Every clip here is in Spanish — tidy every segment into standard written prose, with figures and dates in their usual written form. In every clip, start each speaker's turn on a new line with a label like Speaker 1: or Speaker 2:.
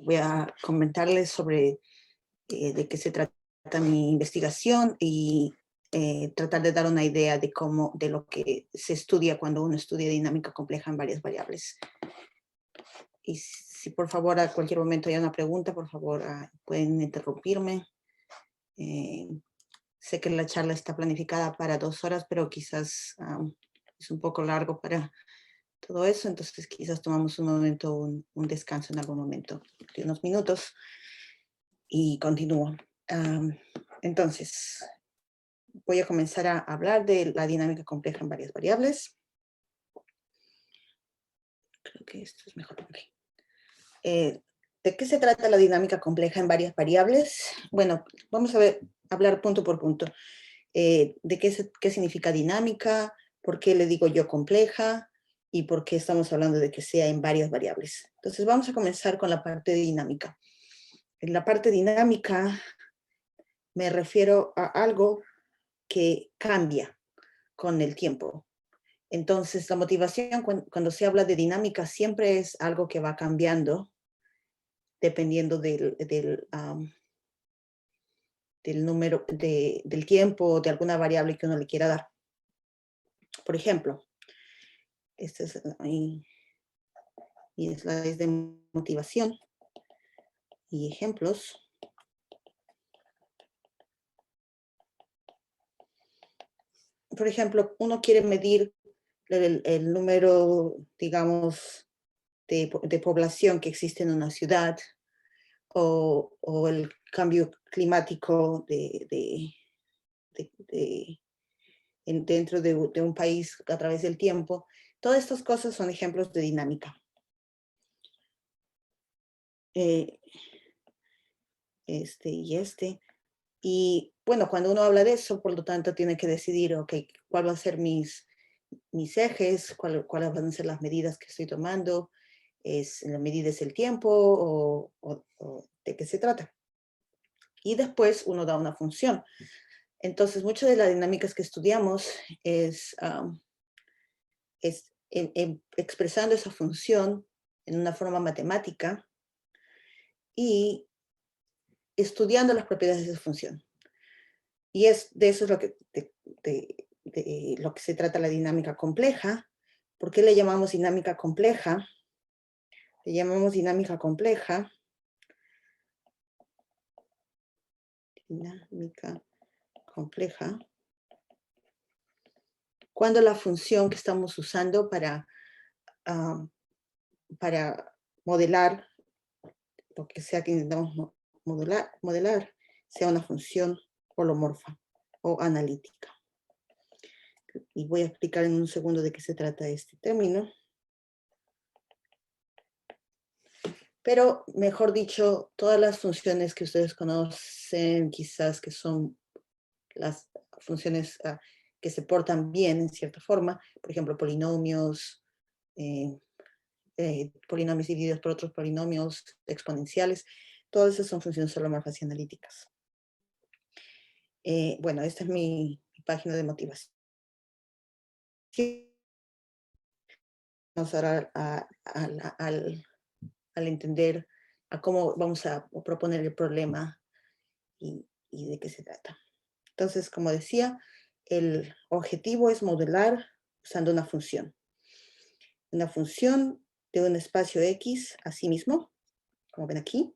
Speaker 1: voy a comentarles sobre de qué se trata mi investigación y tratar de dar una idea de cómo, de lo que se estudia cuando uno estudia dinámica compleja en varias variables. Y si por favor a cualquier momento hay una pregunta, por favor pueden interrumpirme. Sé que la charla está planificada para 2 horas, pero quizás es un poco largo para todo eso, entonces quizás tomamos un momento, un descanso en algún momento, de unos minutos, y continúo. Entonces, voy a comenzar a hablar de la dinámica compleja en varias variables. Creo que esto es mejor. Okay. ¿De qué se trata la dinámica compleja en varias variables? Bueno, vamos a hablar punto por punto. De qué significa dinámica, por qué le digo yo compleja y por qué estamos hablando de que sea en varias variables. Entonces vamos a comenzar con la parte dinámica. En la parte dinámica me refiero a algo que cambia con el tiempo. Entonces la motivación cuando se habla de dinámica siempre es algo que va cambiando dependiendo del número, del tiempo, de alguna variable que uno le quiera dar. Por ejemplo, este es mi slide de motivación y ejemplos. Por ejemplo, uno quiere medir el número, digamos, de población que existe en una ciudad o el cambio climático dentro de un país a través del tiempo. Todas estas cosas son ejemplos de dinámica. Y bueno, cuando uno habla de eso, por lo tanto, tiene que decidir, ok, cuál van a ser mis ejes, cuáles van a ser las medidas que estoy tomando, la medida es el tiempo o de qué se trata. Y después uno da una función. Entonces, muchas de las dinámicas que estudiamos es expresando esa función en una forma matemática y estudiando las propiedades de esa función. Y de eso es lo que, de lo que se trata la dinámica compleja. ¿Por qué le llamamos dinámica compleja? Le llamamos dinámica compleja. Dinámica compleja. Cuando la función que estamos usando para modelar, lo que sea que intentamos modelar, sea una función holomorfa o analítica. Y voy a explicar en un segundo de qué se trata este término. Pero, mejor dicho, todas las funciones que ustedes conocen, quizás que son las funciones que se portan bien en cierta forma, por ejemplo, polinomios, polinomios divididos por otros polinomios exponenciales, todas esas son funciones holomorfas y analíticas. Bueno, esta es mi página de motivación. Vamos ahora al entender a cómo vamos a proponer el problema y de qué se trata. Entonces, como decía, el objetivo es modelar usando una función. Una función de un espacio X a sí mismo, como ven aquí.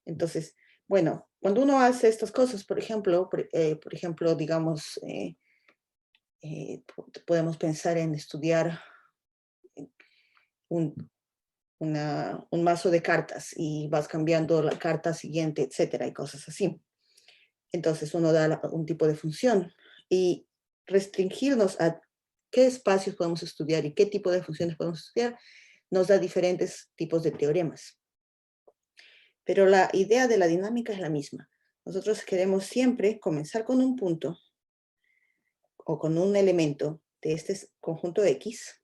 Speaker 1: Entonces, bueno, cuando uno hace estas cosas, por ejemplo, digamos, podemos pensar en estudiar un mazo de cartas y vas cambiando la carta siguiente, etcétera, y cosas así. Entonces uno da un tipo de función y restringirnos a qué espacios podemos estudiar y qué tipo de funciones podemos estudiar nos da diferentes tipos de teoremas. Pero la idea de la dinámica es la misma. Nosotros queremos siempre comenzar con un punto o con un elemento de este conjunto X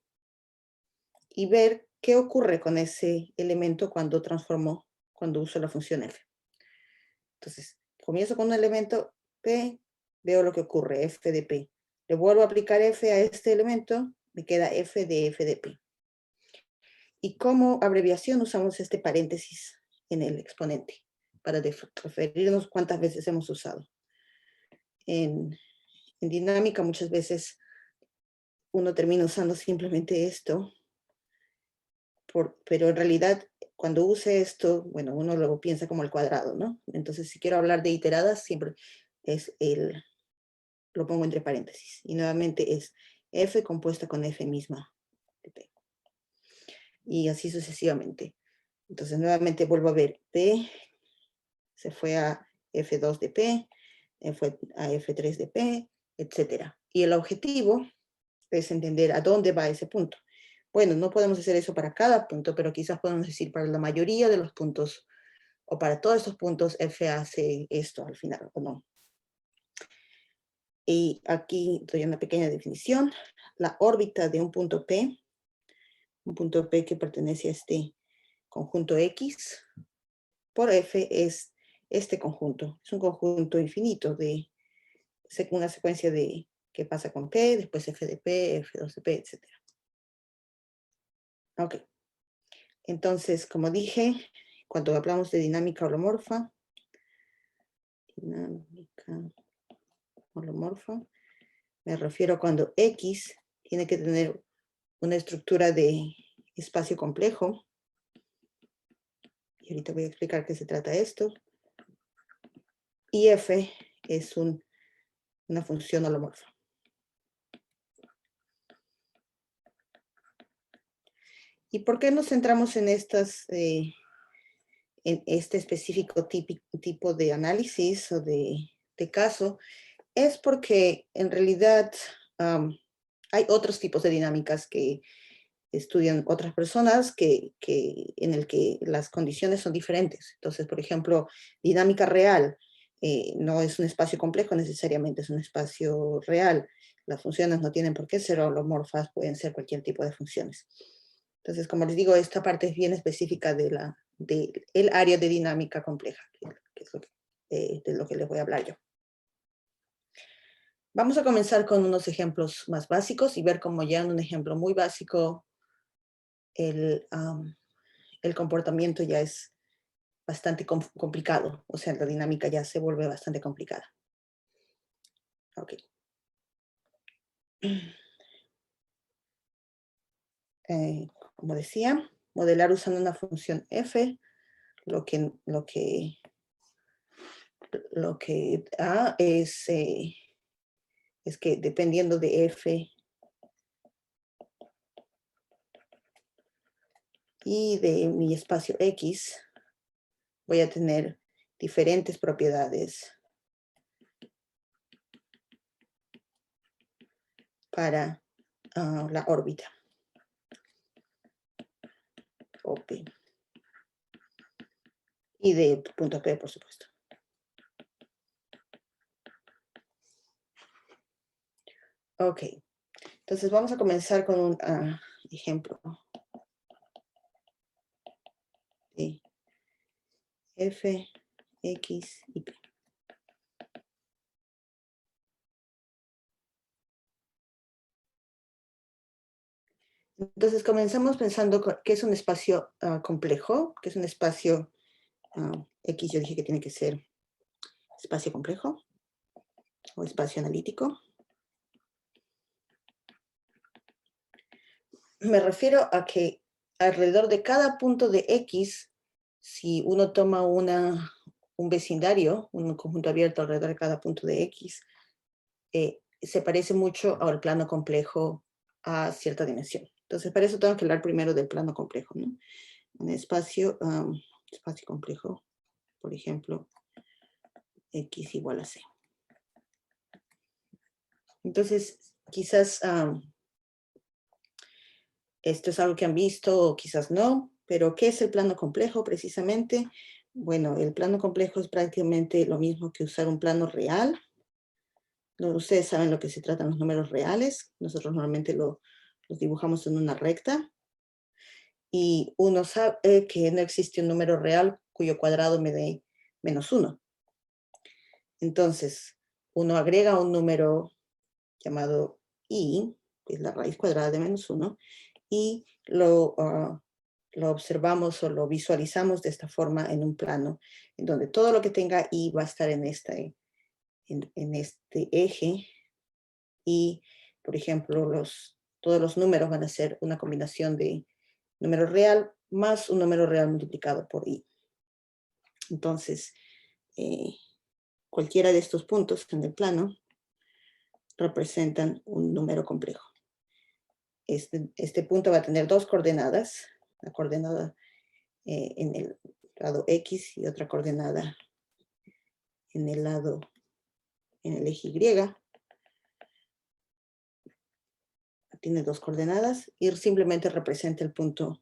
Speaker 1: y ver qué ocurre con ese elemento cuando uso la función f. Entonces, comienzo con un elemento p, veo lo que ocurre, f de p. Le vuelvo a aplicar f a este elemento, me queda f de p. Y como abreviación usamos este paréntesis en el exponente para referirnos cuántas veces hemos usado. En dinámica muchas veces uno termina usando simplemente esto, pero en realidad cuando use esto, bueno, uno luego piensa como el cuadrado, ¿no? Entonces si quiero hablar de iteradas, siempre es lo pongo entre paréntesis. Y nuevamente es f compuesta con f misma de p. Y así sucesivamente. Entonces nuevamente vuelvo a ver p, se fue a f2 de p, fue a f3 de p, etc. Y el objetivo es entender a dónde va ese punto. Bueno, no podemos hacer eso para cada punto, pero quizás podemos decir para la mayoría de los puntos, o para todos estos puntos, f hace esto al final, o no. Y aquí doy una pequeña definición. La órbita de un punto P que pertenece a este conjunto X, por F es este conjunto. Es un conjunto infinito de una secuencia de que pasa con P, después F de P, F2 de P, etc. Ok. Entonces, como dije, cuando hablamos de dinámica holomorfa, me refiero a cuando X tiene que tener una estructura de espacio complejo. Y ahorita voy a explicar qué se trata esto. Y F es una función holomorfa. ¿Y por qué nos centramos en en este específico tipo de análisis o de caso? Es porque en realidad hay otros tipos de dinámicas que estudian otras personas en el que las condiciones son diferentes. Entonces, por ejemplo, dinámica real no es un espacio complejo necesariamente, es un espacio real. Las funciones no tienen por qué ser holomorfas, pueden ser cualquier tipo de funciones. Entonces, como les digo, esta parte es bien específica del área de dinámica compleja, que es de lo que les voy a hablar yo. Vamos a comenzar con unos ejemplos más básicos y ver cómo ya en un ejemplo muy básico el comportamiento ya es bastante complicado, o sea, la dinámica ya se vuelve bastante complicada. Ok. Como decía, modelar usando una función f, lo que da es que dependiendo de f y de mi espacio x, voy a tener diferentes propiedades para la órbita o P. Y de punto P, por supuesto. Ok. Entonces vamos a comenzar con un ejemplo de f, x y p. Entonces comenzamos pensando que es un espacio complejo, que es un espacio X, yo dije que tiene que ser espacio complejo o espacio analítico. Me refiero a que alrededor de cada punto de X, si uno toma un vecindario, un conjunto abierto alrededor de cada punto de X, se parece mucho al plano complejo a cierta dimensión. Entonces, para eso tengo que hablar primero del plano complejo, ¿no? Un espacio complejo, por ejemplo, X igual a C. Entonces, quizás esto es algo que han visto o quizás no, pero ¿qué es el plano complejo precisamente? Bueno, el plano complejo es prácticamente lo mismo que usar un plano real. Ustedes saben lo que se tratan los números reales. Nosotros normalmente los dibujamos en una recta. Y uno sabe que no existe un número real cuyo cuadrado me dé -1. Entonces, uno agrega un número llamado i, que es la raíz cuadrada de -1, y lo lo observamos o lo visualizamos de esta forma en un plano, en donde todo lo que tenga i va a estar en este eje y, por ejemplo, todos los números van a ser una combinación de número real más un número real multiplicado por i. Entonces, cualquiera de estos puntos en el plano representan un número complejo. Este punto va a tener dos coordenadas, la coordenada en el lado X y otra coordenada en el eje Y. Tiene dos coordenadas y simplemente representa el punto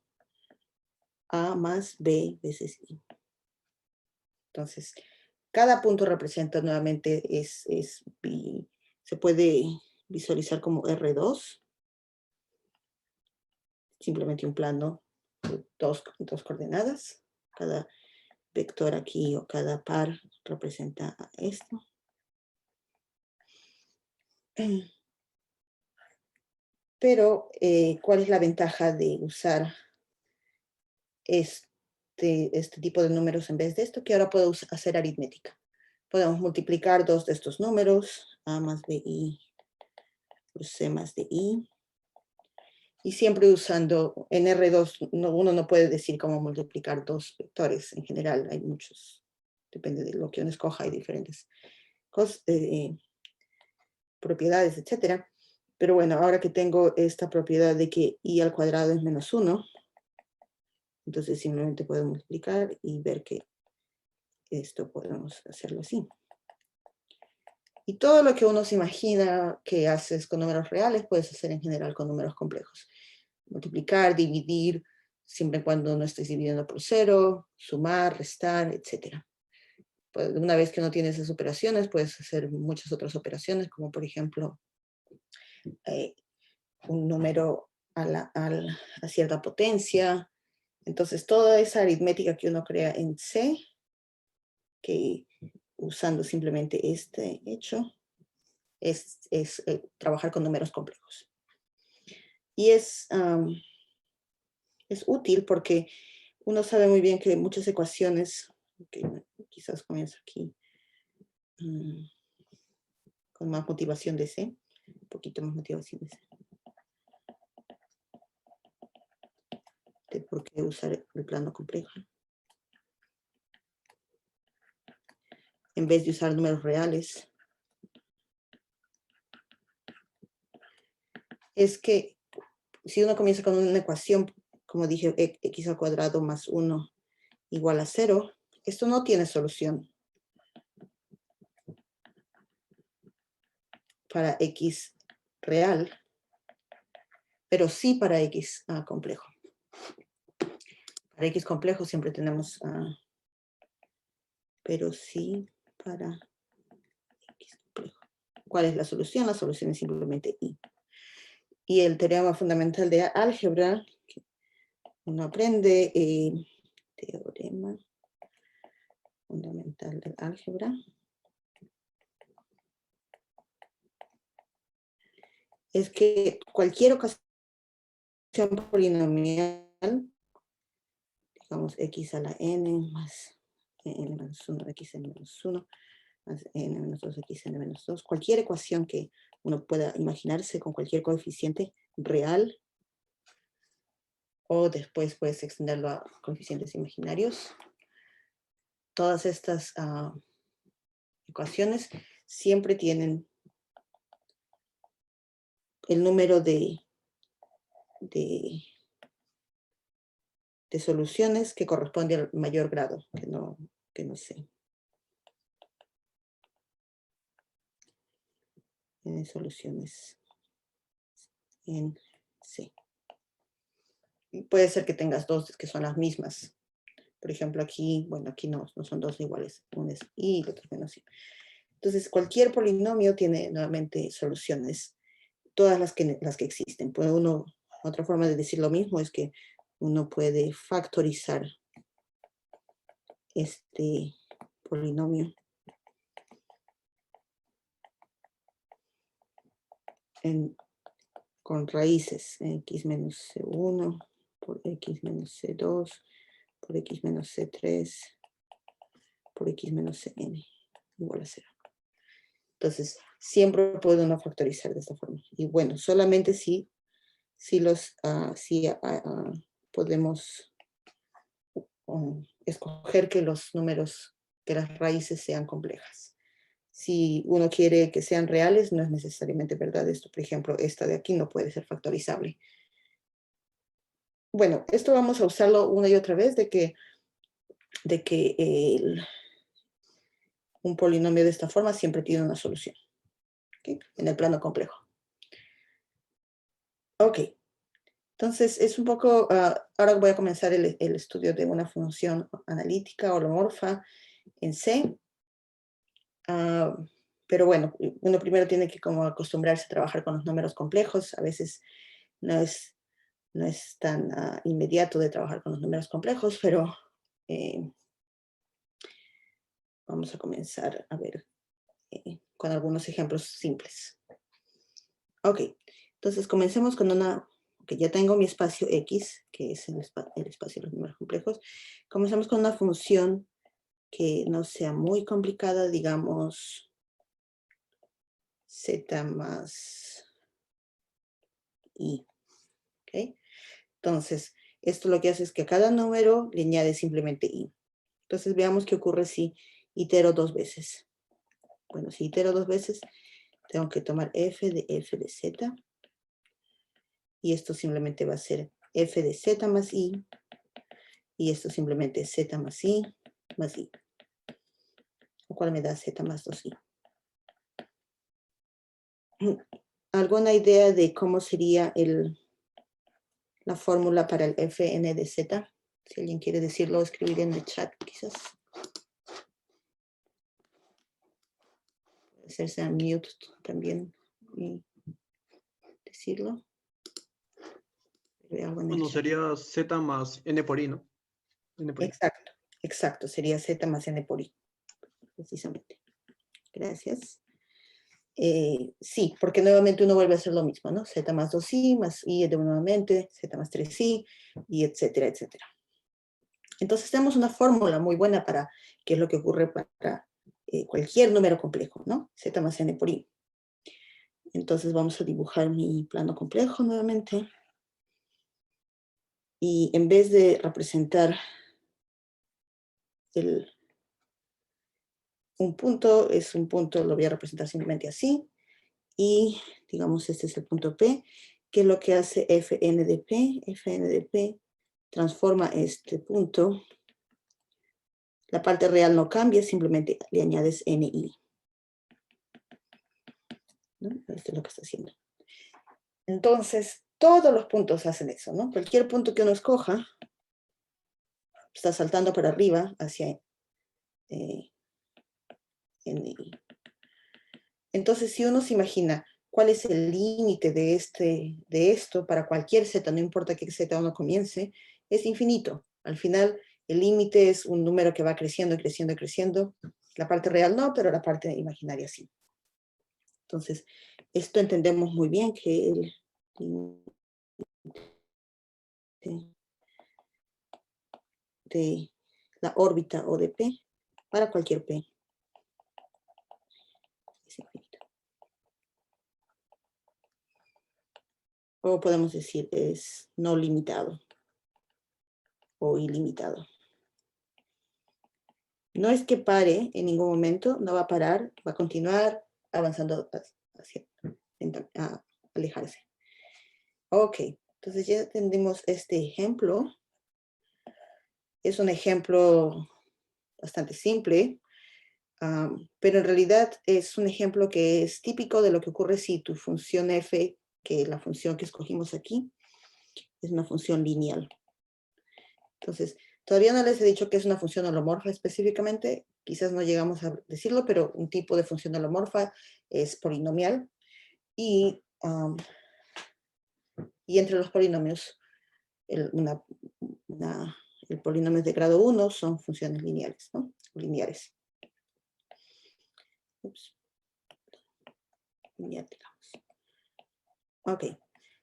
Speaker 1: A más B veces I. Entonces, cada punto representa nuevamente, se puede visualizar como R2, simplemente un plano de dos coordenadas. Cada vector aquí o cada par representa esto. Pero, ¿cuál es la ventaja de usar este tipo de números en vez de esto? Que ahora puedo hacer aritmética. Podemos multiplicar dos de estos números, A más BI por C más DI. Y siempre usando, en R2 uno no puede decir cómo multiplicar dos vectores. En general hay muchos, depende de lo que uno escoja, hay diferentes propiedades, etc. Pero bueno, ahora que tengo esta propiedad de que I al cuadrado es menos 1, entonces simplemente puedo multiplicar y ver que esto podemos hacerlo así. Y todo lo que uno se imagina que haces con números reales, puedes hacer en general con números complejos. Multiplicar, dividir, siempre y cuando no estés dividiendo por cero, sumar, restar, etc. Pues una vez que uno tiene esas operaciones, puedes hacer muchas otras operaciones, como por ejemplo, un número a cierta potencia. Entonces, toda esa aritmética que uno crea en C, que usando simplemente este hecho, es trabajar con números complejos. Y es útil porque uno sabe muy bien que muchas ecuaciones, que quizás comienzo aquí con más motivación de C, un poquito más motivación de C. De por qué usar el plano complejo. En vez de usar números reales. Es que si uno comienza con una ecuación, como dije, x al cuadrado más 1 igual a 0, esto no tiene solución para x real, pero sí para x complejo. Para x complejo siempre tenemos, pero sí para x complejo. ¿Cuál es la solución? La solución es simplemente i. Y el teorema fundamental de álgebra, que uno aprende, teorema fundamental de álgebra, es que cualquier ocasión polinomial, digamos x a la n más n menos 1, xn menos 1, más n menos 2, xn menos 2, cualquier ecuación que uno pueda imaginarse con cualquier coeficiente real, o después puedes extenderlo a coeficientes imaginarios. Todas estas ecuaciones siempre tienen el número de soluciones que corresponde al mayor grado, que no sé. Tiene soluciones en C. Y puede ser que tengas dos que son las mismas. Por ejemplo, aquí, bueno, aquí no son dos iguales. Uno es I y el otro es menos I. Entonces, cualquier polinomio tiene nuevamente soluciones, todas las que existen. Otra forma de decir lo mismo es que uno puede factorizar este polinomio con raíces, x menos c1 por x menos c2 por x menos c3 por x menos cn igual a 0. Entonces, siempre puede uno factorizar de esta forma. Y bueno, solamente si podemos escoger que los números, que las raíces sean complejas. Si uno quiere que sean reales, no es necesariamente verdad esto. Por ejemplo, esta de aquí no puede ser factorizable. Bueno, esto vamos a usarlo una y otra vez de que un polinomio de esta forma siempre tiene una solución. ¿Okay? En el plano complejo. Ok. Entonces, es un poco, ahora voy a comenzar el estudio de una función analítica holomorfa en C. Pero bueno, uno primero tiene que como acostumbrarse a trabajar con los números complejos. A veces no es tan inmediato de trabajar con los números complejos, pero vamos a comenzar a ver con algunos ejemplos simples. Ok, entonces comencemos con que ya tengo mi espacio X, que es el espacio de los números complejos. Comenzamos con una función que no sea muy complicada, digamos z más i. ¿Okay? Entonces, esto lo que hace es que a cada número le añade simplemente i. Entonces, veamos qué ocurre si itero dos veces. Bueno, si itero dos veces, tengo que tomar f de z. Y esto simplemente va a ser f de z más i. Y esto simplemente es z más i, lo cual me da z más 2i. ¿Alguna idea de cómo sería la fórmula para el fn de z? Si alguien quiere decirlo, escribir en el chat, quizás. Hacerse a mute también y decirlo.
Speaker 2: Bueno, sería z más n por i, ¿no? N por i.
Speaker 1: Exacto. Sería z más n por i, precisamente. Gracias. Sí, porque nuevamente uno vuelve a hacer lo mismo, ¿no? Z más 2i, más i de nuevamente, z más 3i, y etcétera, etcétera. Entonces tenemos una fórmula muy buena para qué es lo que ocurre para cualquier número complejo, ¿no? Z más n por i. Entonces vamos a dibujar mi plano complejo nuevamente. Y en vez de representar un punto, lo voy a representar simplemente así. Y digamos, este es el punto P, que es lo que hace fn de P. Fn de P transforma este punto. La parte real no cambia, simplemente le añades ni. ¿No? Esto es lo que está haciendo. Entonces, todos los puntos hacen eso, ¿no? Cualquier punto que uno escoja está saltando para arriba hacia ni. Entonces, si uno se imagina cuál es el límite de esto para cualquier z, no importa qué z uno comience, es infinito. Al final, el límite es un número que va creciendo, creciendo, creciendo. La parte real no, pero la parte imaginaria sí. Entonces, esto entendemos muy bien que el de la órbita o de P para cualquier P es infinito. O podemos decir es no limitado o ilimitado. No es que pare en ningún momento, no va a parar, va a continuar avanzando a alejarse. Ok, entonces ya entendimos este ejemplo. Es un ejemplo bastante simple, pero en realidad es un ejemplo que es típico de lo que ocurre si tu función f, que es la función que escogimos aquí, es una función lineal. Entonces, todavía no les he dicho que es una función holomorfa específicamente, quizás no llegamos a decirlo, pero un tipo de función holomorfa es polinomial y entre los polinomios, el polinomio de grado 1 son funciones lineales, ¿no? Lineares. Lineal, digamos. Ok,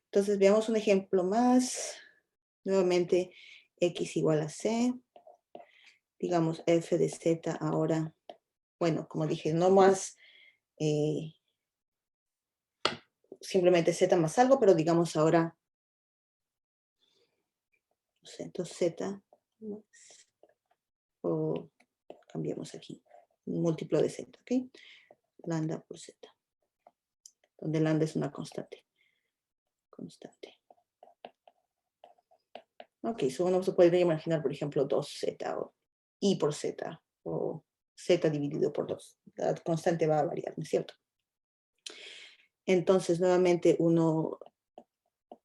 Speaker 1: entonces veamos un ejemplo más. Nuevamente, X igual a C. Digamos, F de Z ahora, bueno, como dije, no más simplemente Z más algo, pero digamos ahora, no sé, entonces Z más, o cambiamos aquí, un múltiplo de Z, ¿ok? Lambda por Z, donde lambda es una constante. Ok, so uno se podría imaginar, por ejemplo, 2Z o I por Z o Z dividido por 2. La constante va a variar, ¿no es cierto? Entonces, nuevamente uno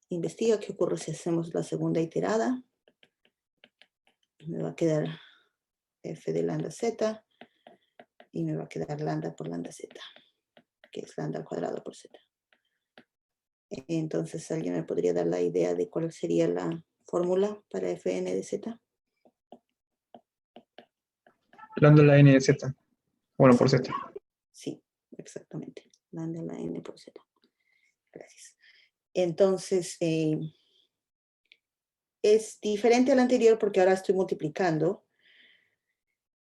Speaker 1: investiga qué ocurre si hacemos la segunda iterada. Me va a quedar F de lambda Z y me va a quedar lambda por lambda Z, que es lambda al cuadrado por Z. Entonces, ¿alguien me podría dar la idea de cuál sería la fórmula para Fn de Z?
Speaker 3: Lambda la n de z. Bueno, por z.
Speaker 1: Sí, exactamente. Lambda la n por Z. Gracias. Entonces, es diferente al anterior porque ahora estoy multiplicando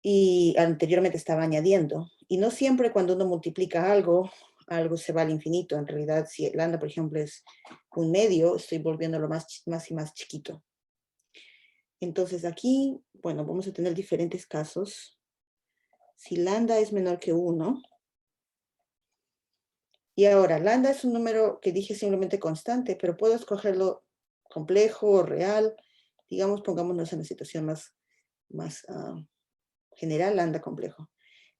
Speaker 1: y anteriormente estaba añadiendo. Y no siempre cuando uno multiplica algo, algo se va al infinito. En realidad, si el lambda, por ejemplo, es un medio, estoy volviéndolo más y más chiquito. Entonces aquí, bueno, vamos a tener diferentes casos. Si lambda es menor que 1, y ahora, lambda es un número que dije simplemente constante, pero puedo escogerlo complejo o real. Digamos, pongámonos en la situación más general, lambda complejo.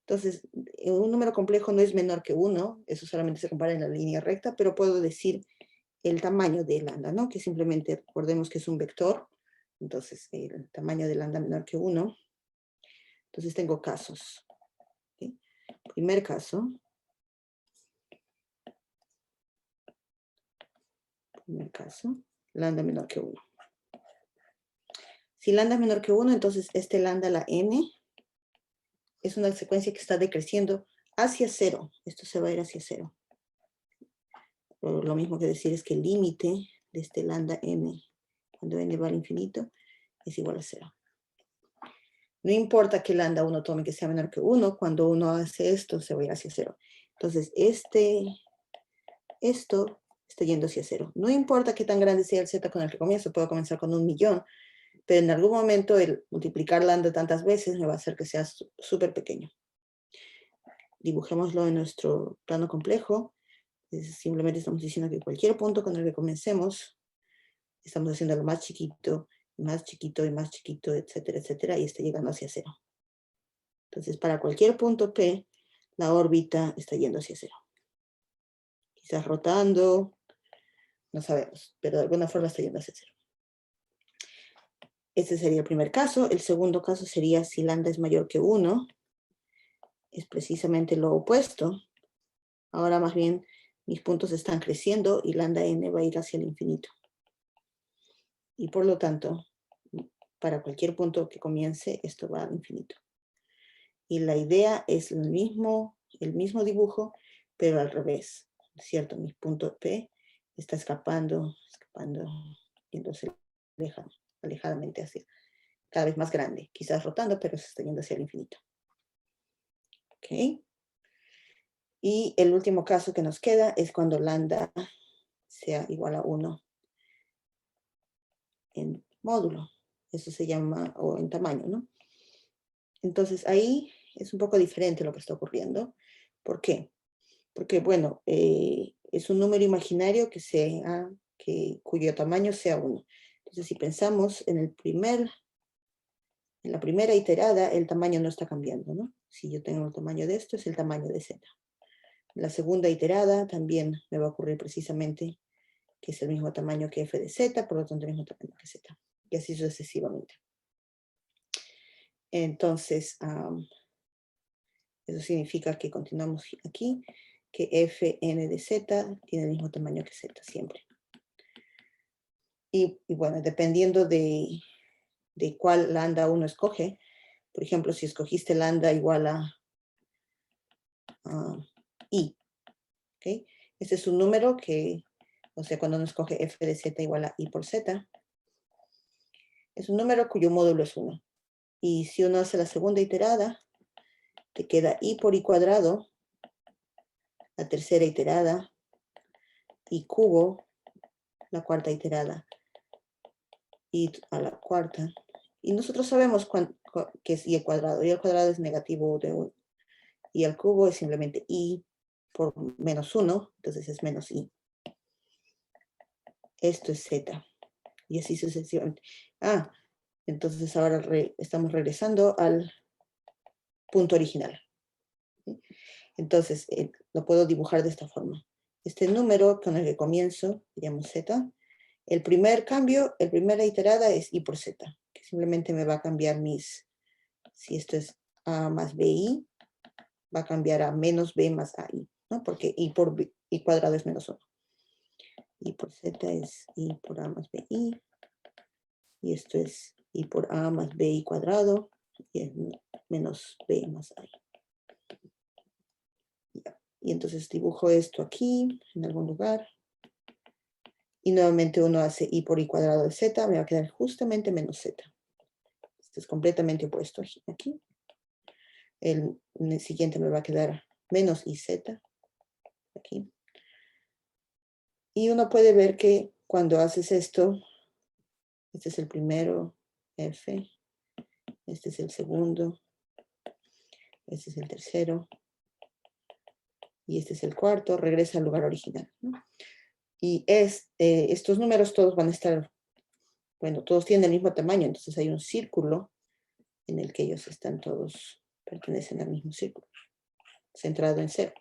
Speaker 1: Entonces, un número complejo no es menor que 1, eso solamente se compara en la línea recta, pero puedo decir el tamaño de lambda, ¿no? Que simplemente recordemos que es un vector, entonces el tamaño de lambda menor que 1. Entonces tengo casos. ¿Sí? Primer caso. Lambda menor que 1. Si lambda es menor que 1, entonces este lambda, la n, es una secuencia que está decreciendo hacia 0. Esto se va a ir hacia 0. Lo mismo que decir es que el límite de este lambda n, cuando n va al infinito, es igual a 0. No importa que lambda 1 tome que sea menor que 1, cuando uno hace esto, se va a ir hacia 0. Entonces, esto está yendo hacia 0. No importa qué tan grande sea el z con el que comienzo, puedo comenzar con 1.000.000, pero en algún momento el multiplicar lambda tantas veces me va a hacer que sea súper pequeño. Dibujémoslo en nuestro plano complejo. Simplemente estamos diciendo que cualquier punto con el que comencemos, estamos haciéndolo más chiquito, más chiquito y más chiquito, etcétera, etcétera, y está llegando hacia 0. Entonces, para cualquier punto P, la órbita está yendo hacia 0. Quizás rotando, no sabemos, pero de alguna forma está yendo hacia 0. Este sería el primer caso. El segundo caso sería si lambda es mayor que 1. Es precisamente lo opuesto. Ahora más bien mis puntos están creciendo y lambda n va a ir hacia el infinito. Y por lo tanto, para cualquier punto que comience, esto va al infinito. Y la idea es el mismo dibujo, pero al revés. ¿Cierto? Mi punto P está escapando, yéndose alejadamente hacia, cada vez más grande. Quizás rotando, pero se está yendo hacia el infinito. ¿Ok? Y el último caso que nos queda es cuando lambda sea igual a 1 en módulo. Eso se llama, o en tamaño, ¿no? Entonces ahí es un poco diferente lo que está ocurriendo. ¿Por qué? Porque, bueno, es un número imaginario cuyo tamaño sea 1. Entonces, si pensamos en la primera iterada, el tamaño no está cambiando, ¿no? Si yo tengo el tamaño de esto, es el tamaño de z. La segunda iterada también me va a ocurrir precisamente que es el mismo tamaño que f de z, por lo tanto el mismo tamaño que z. Y así sucesivamente. Entonces, eso significa que continuamos aquí, que fn de z tiene el mismo tamaño que z siempre. Y bueno, dependiendo de cuál lambda uno escoge, por ejemplo, si escogiste lambda igual a i, ¿ok? Este es un número que, o sea, cuando uno escoge f de z igual a i por z, Es un número cuyo módulo es 1. Y si uno hace la segunda iterada, te queda i por i cuadrado, la tercera iterada, i cubo, la cuarta iterada, i a la cuarta. Y nosotros sabemos qué es i al cuadrado. I al cuadrado es negativo de 1. Y al cubo es simplemente i por menos 1, entonces es menos i. Esto es z. Y así sucesivamente. Entonces ahora estamos regresando al punto original. ¿Sí? Entonces lo puedo dibujar de esta forma. Este número con el que comienzo, digamos z, el primer cambio, la primera iterada es i por z, que simplemente me va a cambiar si esto es a más bi, va a cambiar a menos b más ai, ¿no? Porque i por i cuadrado es menos 1. I por z es i por a más bi, y esto es i por a más bi cuadrado, y es menos b más a. Y entonces dibujo esto aquí, en algún lugar. Y nuevamente uno hace i por i cuadrado de z, me va a quedar justamente menos z. Esto es completamente opuesto aquí. En el siguiente me va a quedar menos iz, aquí. Y uno puede ver que cuando haces esto, este es el primero, f, este es el segundo, este es el tercero, y este es el cuarto, regresa al lugar original, ¿no? Y estos números todos van a estar, bueno, todos tienen el mismo tamaño, entonces hay un círculo en el que ellos están todos, pertenecen al mismo círculo, centrado en 0.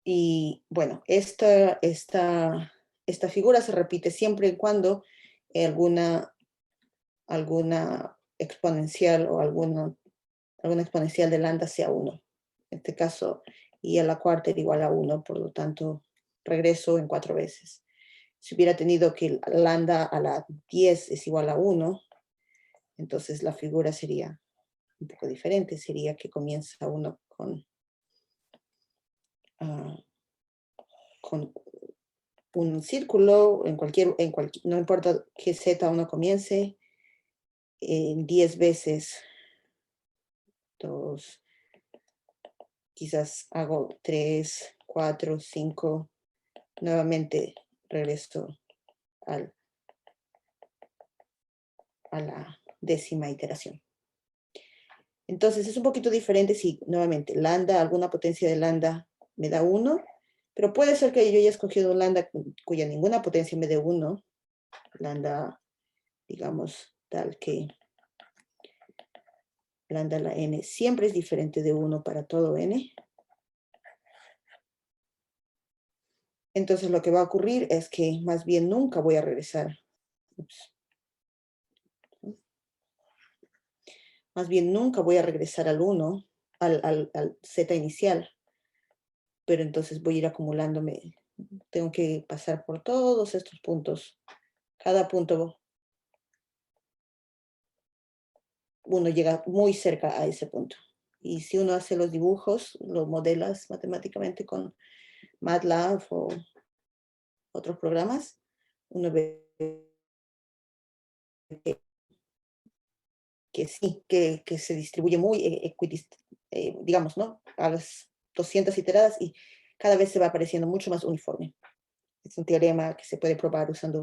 Speaker 1: Y bueno, esta figura se repite siempre y cuando alguna exponencial o alguna exponencial de lambda sea 1. En este caso, i a la cuarta era igual a 1, por lo tanto, regreso en 4 veces. Si hubiera tenido que lambda a la 10 es igual a 1, entonces la figura sería un poco diferente. Sería que comienza uno con un círculo, no importa qué z uno comience, en 10 veces, 2, quizás hago 3, 4, 5, nuevamente regreso a la décima iteración. Entonces es un poquito diferente si nuevamente lambda, alguna potencia de lambda me da 1, pero puede ser que yo haya escogido un lambda cuya ninguna potencia me dé 1, lambda, digamos, tal que lambda la n siempre es diferente de 1 para todo n. Entonces lo que va a ocurrir es que más bien nunca voy a regresar. Más bien nunca voy a regresar al 1, al z inicial. Pero entonces voy a ir acumulándome. Tengo que pasar por todos estos puntos. Cada punto uno llega muy cerca a ese punto. Y si uno hace los dibujos, los modelas matemáticamente con MATLAB o otros programas, uno ve que sí, que se distribuye muy digamos, ¿no? A las 200 iteradas y cada vez se va apareciendo mucho más uniforme. Es un teorema que se puede probar usando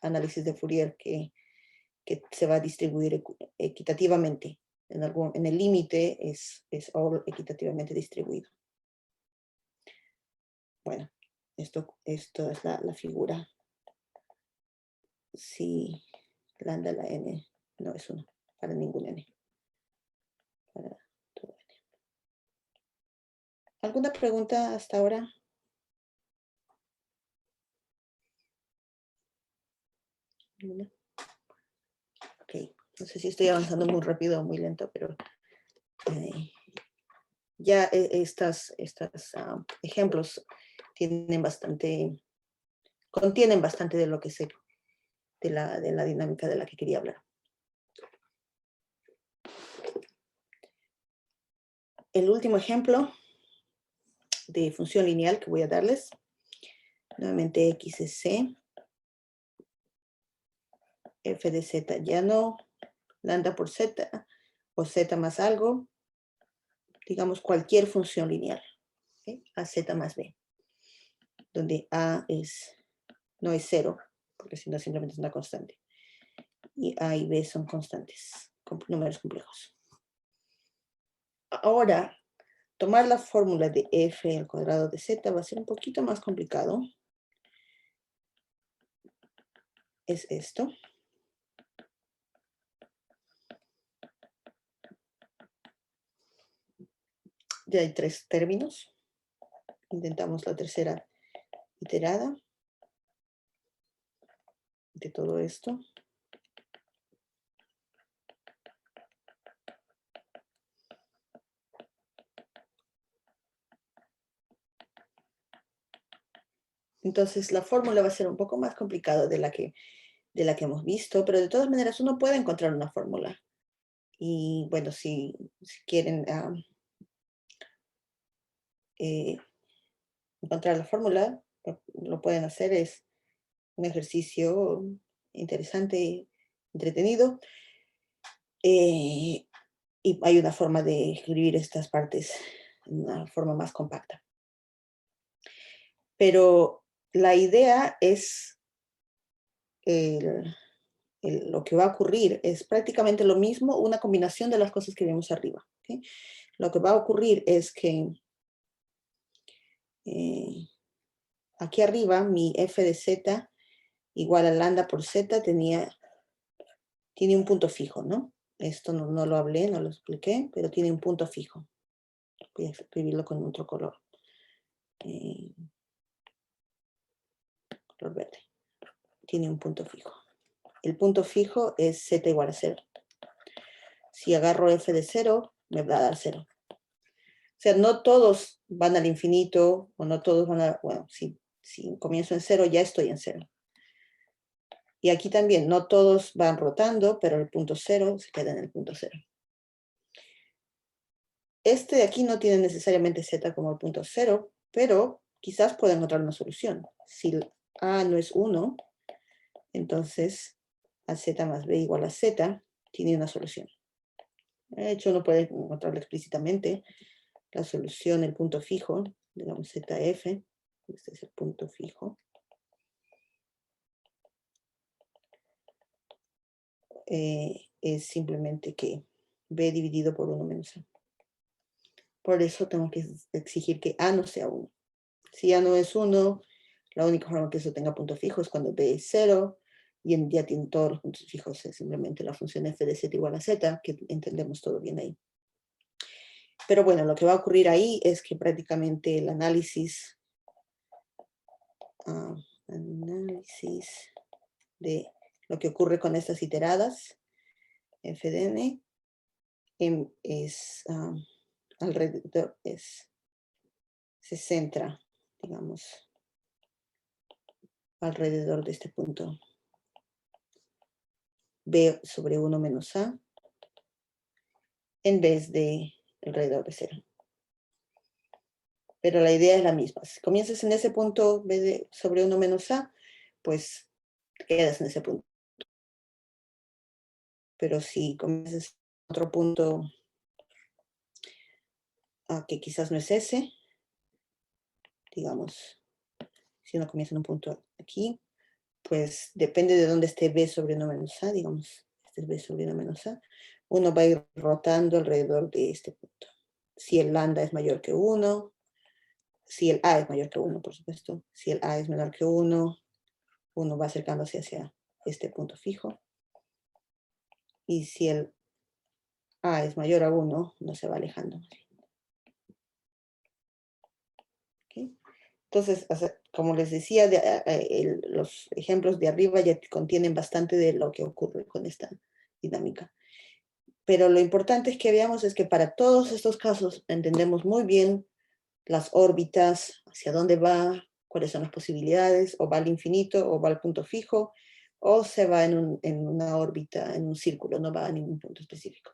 Speaker 1: análisis de Fourier que se va a distribuir equitativamente. En el límite es equitativamente distribuido. Bueno, esto es la figura. Si lambda la n no es 1 para ningún n. Para todo n. ¿Alguna pregunta hasta ahora? ¿No? Ok, no sé si estoy avanzando muy rápido o muy lento, pero ya estos ejemplos contienen bastante de lo que sé, de la dinámica de la que quería hablar. El último ejemplo de función lineal que voy a darles, nuevamente x es c, f de z ya no, lambda por z, o z más algo, digamos cualquier función lineal, ¿okay? A z más b, donde a no es 0, porque si no simplemente es una constante. Y a y b son constantes, números complejos. Ahora, tomar la fórmula de f al cuadrado de z va a ser un poquito más complicado. Es esto. Ya hay 3 términos. Intentamos la tercera iterada de todo esto. Entonces la fórmula va a ser un poco más complicada de la que hemos visto, pero de todas maneras uno puede encontrar una fórmula. Y bueno, si quieren encontrar la fórmula, lo pueden hacer, es un ejercicio interesante y entretenido. Y hay una forma de escribir estas partes en una forma más compacta. Pero la idea es, lo que va a ocurrir es prácticamente lo mismo, una combinación de las cosas que vemos arriba. ¿Okay? Lo que va a ocurrir es que aquí arriba mi f de z igual a lambda por z tiene un punto fijo, ¿no? Esto no lo hablé, no lo expliqué, pero tiene un punto fijo. Voy a escribirlo con otro color. Color verde. Tiene un punto fijo. El punto fijo es z igual a 0. Si agarro f de 0, me va a dar 0. O sea, no todos van al infinito, o no todos van a... Bueno, si comienzo en 0, ya estoy en 0. Y aquí también, no todos van rotando, pero el punto 0 se queda en el punto 0. Este de aquí no tiene necesariamente z como el punto 0, pero quizás pueda encontrar una solución. Si a no es 1, entonces a z más b igual a z tiene una solución. De hecho, uno puede encontrarlo explícitamente. La solución, el punto fijo, digamos zf, este es el punto fijo. Es simplemente que b dividido por 1 menos a. Por eso tengo que exigir que a no sea 1. Si a no es 1, la única forma que eso tenga punto fijo es cuando b es 0, y ya tiene todos los puntos fijos, es simplemente la función f de z igual a z, que entendemos todo bien ahí. Pero bueno, lo que va a ocurrir ahí es que prácticamente el análisis de lo que ocurre con estas iteradas, f de n, es alrededor, se centra, digamos, alrededor de este punto b sobre 1 menos a, en vez de alrededor de 0. Pero la idea es la misma. Si comienzas en ese punto b sobre 1 menos a, pues te quedas en ese punto. Pero si comienzas en otro punto que quizás no es ese, digamos, si uno comienza en un punto aquí, pues depende de dónde esté b sobre 1 menos a, digamos, este es b sobre 1 menos a, uno va a ir rotando alrededor de este punto. Si el lambda es mayor que 1, si el a es mayor que 1, por supuesto, si el a es menor que 1, uno va acercándose hacia este punto fijo. Y si el a es mayor a 1, no se va alejando. ¿Okay? Entonces, como les decía, los ejemplos de arriba ya contienen bastante de lo que ocurre con esta dinámica. Pero lo importante es que veamos es que para todos estos casos entendemos muy bien las órbitas, hacia dónde va, cuáles son las posibilidades, o va al infinito, o va al punto fijo, o se va en una órbita, en un círculo, no va a ningún punto específico.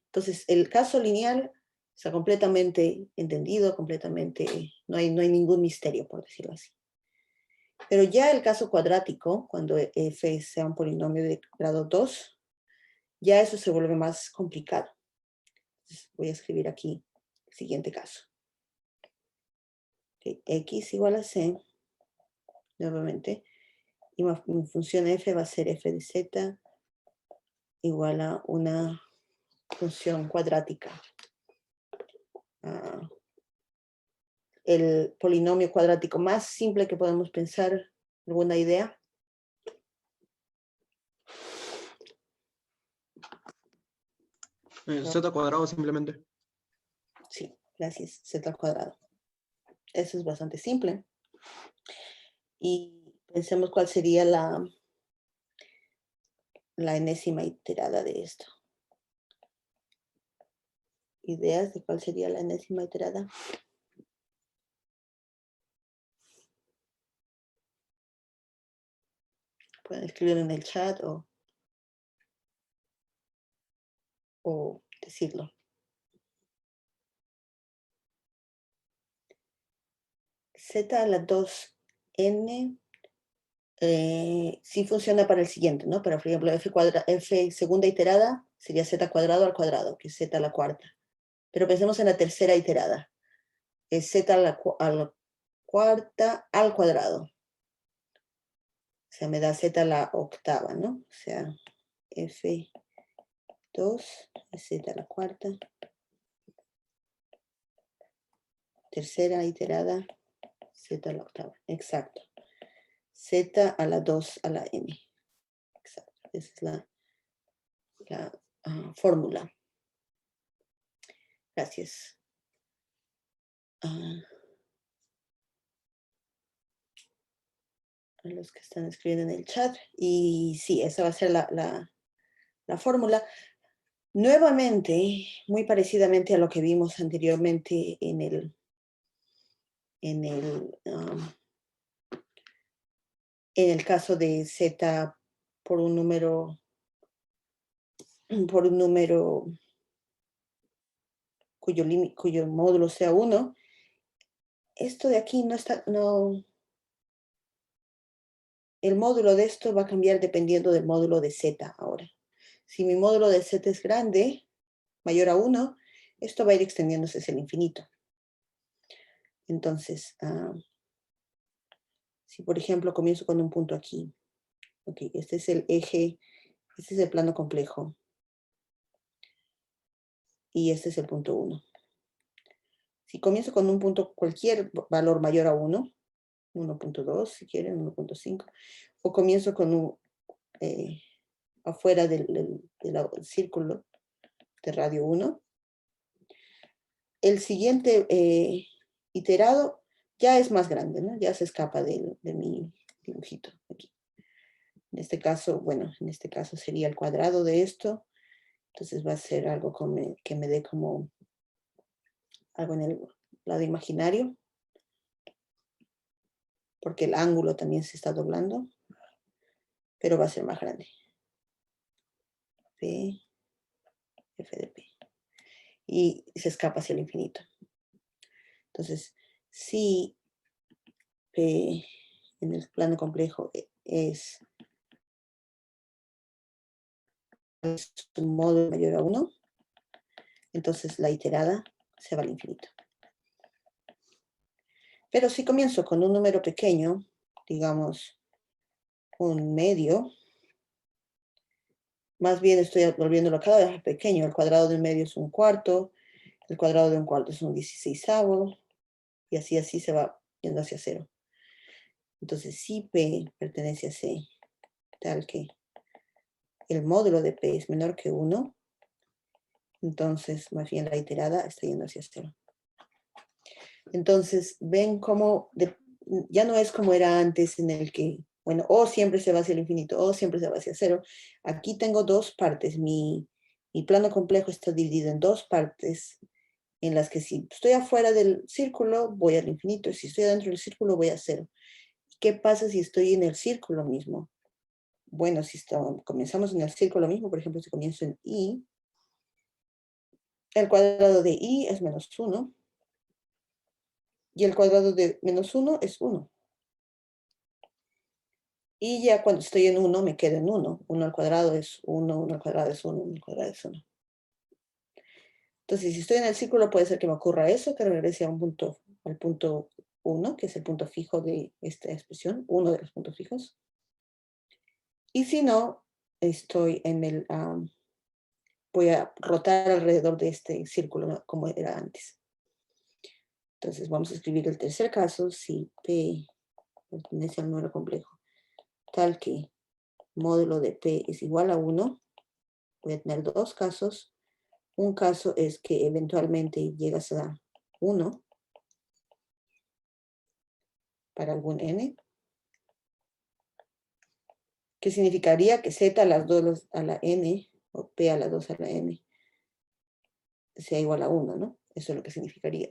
Speaker 1: Entonces, el caso lineal está completamente entendido, completamente, no hay ningún misterio, por decirlo así. Pero ya el caso cuadrático, cuando f sea un polinomio de grado 2, ya eso se vuelve más complicado. Entonces voy a escribir aquí el siguiente caso. Okay, x igual a c, nuevamente, y mi función f va a ser f de z igual a una función cuadrática. El polinomio cuadrático más simple que podemos pensar. ¿Alguna idea?
Speaker 2: Z cuadrado simplemente.
Speaker 1: Sí, gracias, z al cuadrado. Eso es bastante simple. Y pensemos cuál sería la enésima iterada de esto. ¿Ideas de cuál sería la enésima iterada? Pueden escribirlo en el chat o decirlo. Z a la 2n sí funciona para el siguiente, ¿no? Para, por ejemplo, f segunda iterada sería z cuadrado al cuadrado, que es z a la cuarta. Pero pensemos en la tercera iterada. Es z a la cuarta al cuadrado. O sea, me da z a la octava, ¿no? O sea, f2 es z a la cuarta. Tercera iterada, z a la octava. Exacto. Z a la 2 a la n. Exacto. Esa es la fórmula. Gracias. A los que están escribiendo en el chat. Y sí, esa va a ser la fórmula. Nuevamente, muy parecidamente a lo que vimos anteriormente en el caso de z por un número cuyo módulo sea 1, esto de aquí el módulo de esto va a cambiar dependiendo del módulo de z ahora. Si mi módulo de z es grande, mayor a 1, esto va a ir extendiéndose hacia el infinito. Entonces, si por ejemplo comienzo con un punto aquí, ok, este es el eje, este es el plano complejo, y este es el punto 1. Si comienzo con un punto, cualquier valor mayor a 1, 1.2 si quieren, 1.5, o comienzo con un afuera del círculo de radio 1, el siguiente iterado ya es más grande, ¿no? Ya se escapa de mi dibujito aquí. En este caso, bueno, en este caso sería el cuadrado de esto, entonces va a ser algo que me dé como algo en el lado imaginario, porque el ángulo también se está doblando, pero va a ser más grande. P, F de P. Y se escapa hacia el infinito. Entonces, si P en el plano complejo es un módulo mayor a 1, entonces la iterada se va al infinito. Pero si comienzo con un número pequeño, digamos un medio, más bien estoy volviéndolo cada vez más pequeño. El cuadrado de un medio es un cuarto, el cuadrado de un cuarto es un 16avo, y así se va yendo hacia 0. Entonces, si P pertenece a C, tal que el módulo de P es menor que 1, entonces más bien la iterada está yendo hacia 0. Entonces, ven cómo ya no es como era antes en el que, bueno, o siempre se va hacia el infinito, o siempre se va hacia 0. Aquí tengo dos partes. Mi plano complejo está dividido en dos partes, en las que si estoy afuera del círculo, voy al infinito, y si estoy dentro del círculo, voy a 0. ¿Qué pasa si estoy en el círculo mismo? Bueno, si comenzamos en el círculo mismo, por ejemplo, si comienzo en I, el cuadrado de I es menos 1, y el cuadrado de menos 1 es 1. Y ya cuando estoy en 1, me quedo en 1. 1 al cuadrado es 1, 1 al cuadrado es 1, 1 al cuadrado es 1. Entonces, si estoy en el círculo, puede ser que me ocurra eso, que regrese a un punto, al punto 1, que es el punto fijo de esta expresión, uno de los puntos fijos. Y si no, estoy en el... voy a rotar alrededor de este círculo, ¿no? Como era antes. Entonces, vamos a escribir el tercer caso, si P pertenece al número complejo, tal que módulo de P es igual a 1, voy a tener dos casos. Un caso es que eventualmente llegas a 1 para algún n, que significaría que z a las 2 a la n, o p a las 2 a la n, sea igual a 1, ¿no? Eso es lo que significaría.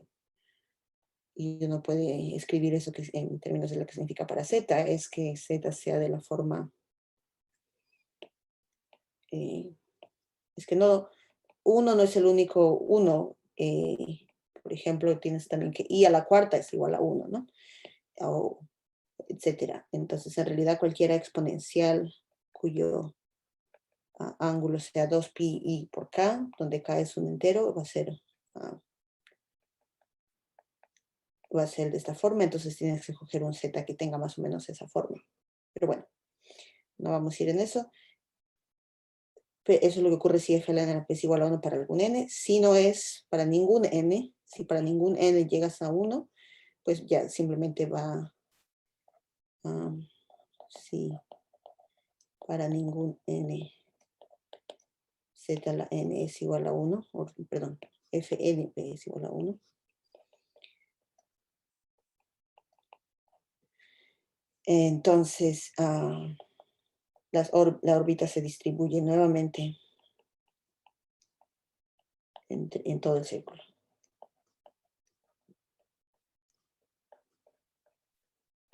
Speaker 1: Y uno puede escribir eso que en términos de lo que significa para z, es que z sea de la forma... es que no, 1 no es el único 1. Por ejemplo, tienes también que i a la cuarta es igual a 1, ¿no? O etcétera. Entonces, en realidad, cualquier exponencial cuyo ángulo sea 2pi i por k, donde k es un entero, va a ser de esta forma. Entonces, tienes que escoger un z que tenga más o menos esa forma. Pero bueno, no vamos a ir en eso. Eso es lo que ocurre si f ln es igual a 1 para algún n. Si no es para ningún n, si para ningún n llegas a 1, pues ya simplemente va... si para ningún n, z a la n es igual a 1, o, perdón, fnp es igual a 1. Entonces, la órbita se distribuye nuevamente en todo el círculo.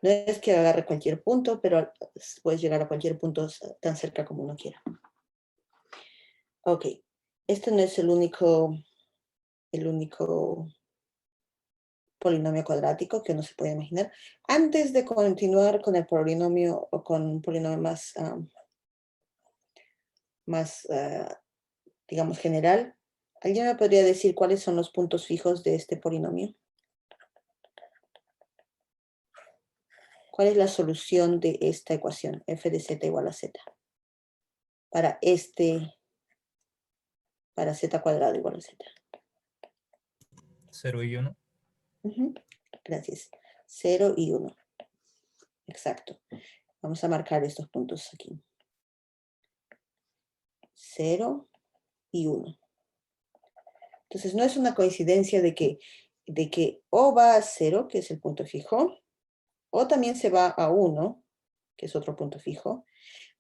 Speaker 1: No es que agarre cualquier punto, pero puedes llegar a cualquier punto tan cerca como uno quiera. Ok, este no es el único polinomio cuadrático que uno se puede imaginar. Antes de continuar con el polinomio o con un polinomio más digamos, general, ¿alguien me podría decir cuáles son los puntos fijos de este polinomio? ¿Cuál es la solución de esta ecuación? F de z igual a z. Para z cuadrado igual a z.
Speaker 4: 0 y 1.
Speaker 1: Gracias. 0 y 1. Exacto. Vamos a marcar estos puntos aquí. 0 y 1. Entonces, no es una coincidencia de que o va a 0, que es el punto fijo, o también se va a 1, que es otro punto fijo,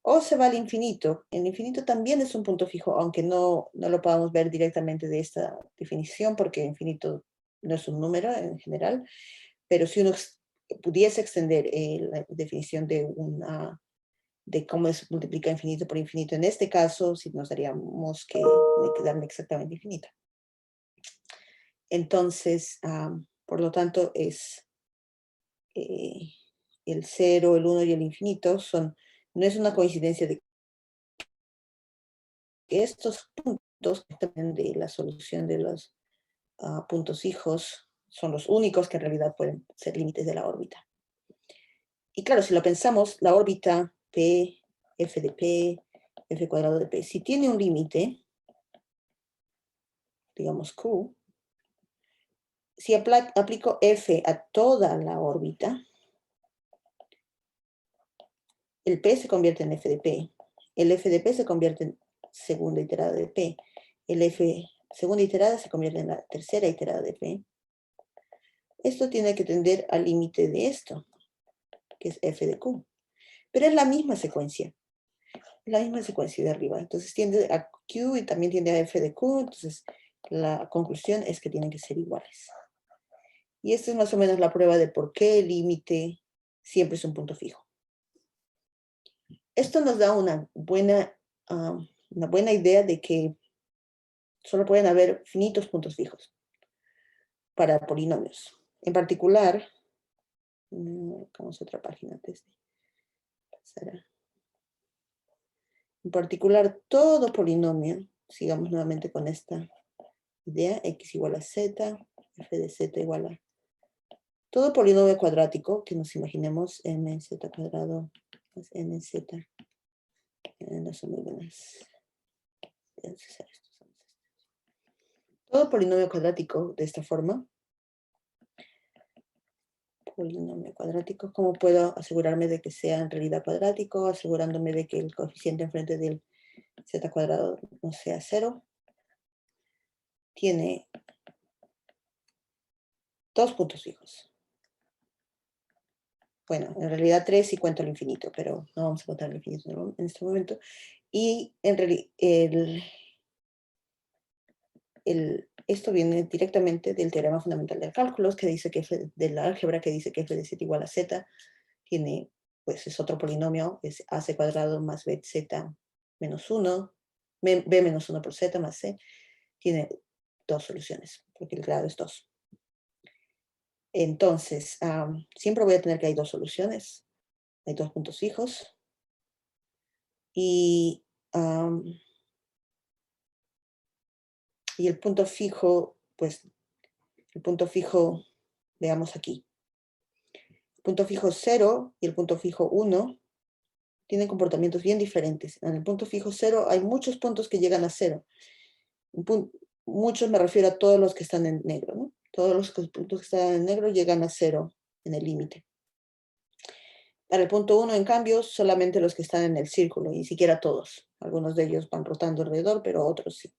Speaker 1: o se va al infinito. El infinito también es un punto fijo, aunque no lo podamos ver directamente de esta definición, porque el infinito no es un número en general, pero si uno pudiese extender la definición de cómo se multiplica infinito por infinito, en este caso, sí nos daríamos que quedarme exactamente infinito. Entonces, por lo tanto, es el 0, el 1 y el infinito no es una coincidencia de que estos puntos que dependen de la solución de los puntos fijos son los únicos que en realidad pueden ser límites de la órbita. Y claro, si lo pensamos, la órbita P, f de P, f cuadrado de P, si tiene un límite, digamos Q, si aplico f a toda la órbita, el P se convierte en f de P, el f de P se convierte en segunda iterada de P, el f segunda iterada se convierte en la tercera iterada de P. Esto tiene que tender al límite de esto, que es f de Q. Pero es la misma secuencia de arriba. Entonces tiende a Q y también tiende a f de Q, entonces la conclusión es que tienen que ser iguales. Y esta es más o menos la prueba de por qué el límite siempre es un punto fijo. Esto nos da una buena idea de que solo pueden haber finitos puntos fijos para polinomios. En particular, vamos a otra página antes de será. En particular, todo polinomio, sigamos nuevamente con esta idea, x igual a z, f de z igual a todo polinomio cuadrático que nos imaginemos, mz cuadrado más nz, no son muy buenas. Todo polinomio cuadrático de esta forma, polinomio cuadrático, ¿cómo puedo asegurarme de que sea en realidad cuadrático? Asegurándome de que el coeficiente enfrente del z cuadrado no sea 0. Tiene dos puntos fijos. Bueno, en realidad 3 si cuento al infinito, pero no vamos a contar al infinito en este momento. Y en realidad esto viene directamente del teorema fundamental de cálculos, que dice que de la álgebra, que dice que f de z igual a z, tiene, pues es otro polinomio, es ac cuadrado más bz menos 1, b menos 1 por z más c, tiene dos soluciones, porque el grado es 2. Entonces, siempre voy a tener que hay dos soluciones, hay dos puntos fijos, y el punto fijo, pues, el punto fijo, veamos aquí. El punto fijo 0 y el punto fijo 1 tienen comportamientos bien diferentes. En el punto fijo 0 hay muchos puntos que llegan a 0. Muchos me refiero a todos los que están en negro, ¿no? Todos los puntos que están en negro llegan a 0 en el límite. Para el punto 1, en cambio, solamente los que están en el círculo, y ni siquiera todos. Algunos de ellos van rotando alrededor, pero otros sí.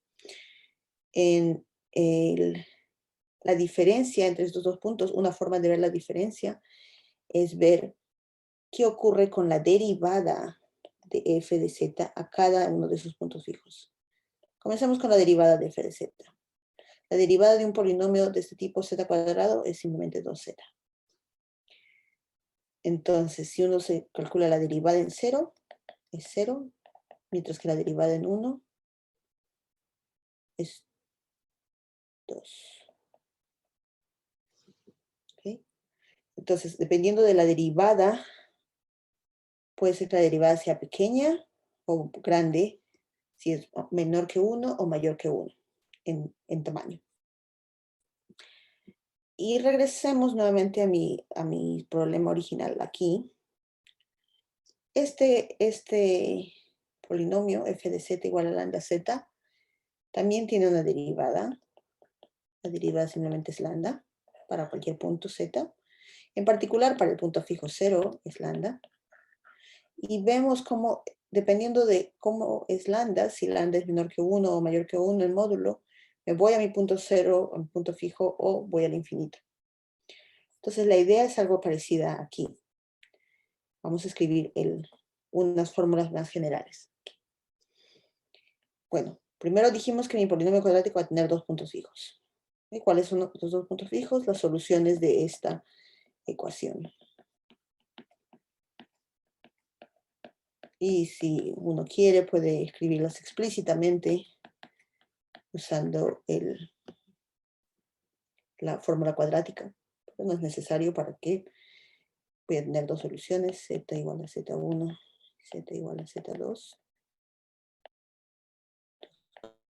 Speaker 1: La diferencia entre estos dos puntos, una forma de ver la diferencia es ver qué ocurre con la derivada de f de z a cada uno de esos puntos fijos. Comencemos con la derivada de f de z. La derivada de un polinomio de este tipo z cuadrado es simplemente 2z. Entonces, si uno se calcula la derivada en 0, es 0, mientras que la derivada en 1 es 2. ¿Okay? Entonces, dependiendo de la derivada, puede ser que la derivada sea pequeña o grande, si es menor que 1 o mayor que 1 en tamaño. Y regresemos nuevamente a mi problema original aquí. Este polinomio f de z igual a lambda z también tiene una derivada. La derivada simplemente es lambda para cualquier punto z. En particular, para el punto fijo 0 es lambda. Y vemos cómo, dependiendo de cómo es lambda, si lambda es menor que 1 o mayor que 1 el módulo, me voy a mi punto 0, a mi punto fijo, o voy al infinito. Entonces la idea es algo parecida aquí. Vamos a escribir unas fórmulas más generales. Bueno, primero dijimos que mi polinomio cuadrático va a tener dos puntos fijos. ¿Y cuáles son los dos puntos fijos? Las soluciones de esta ecuación. Y si uno quiere, puede escribirlas explícitamente usando la fórmula cuadrática. Pero no es necesario para que voy a tener dos soluciones, z igual a z1, z igual a z2.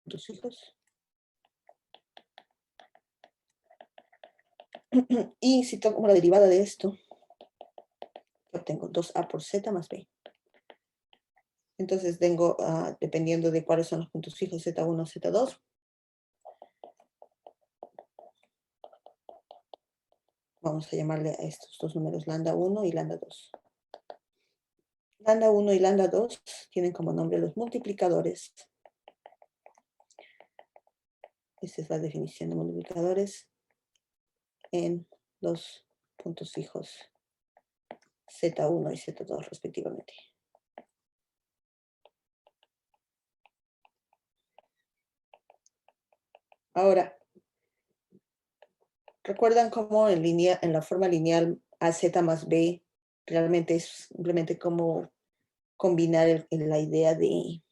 Speaker 1: Dos hijos. Y si tomo la derivada de esto, obtengo 2a por z más b. Entonces tengo, dependiendo de cuáles son los puntos fijos, z1, z2. Vamos a llamarle a estos dos números lambda 1 y lambda 2. Lambda 1 y lambda 2 tienen como nombre los multiplicadores. Esta es la definición de multiplicadores en los puntos fijos z1 y z2 respectivamente. Ahora, ¿recuerdan cómo en la forma lineal AZ más B realmente es simplemente como combinar la idea de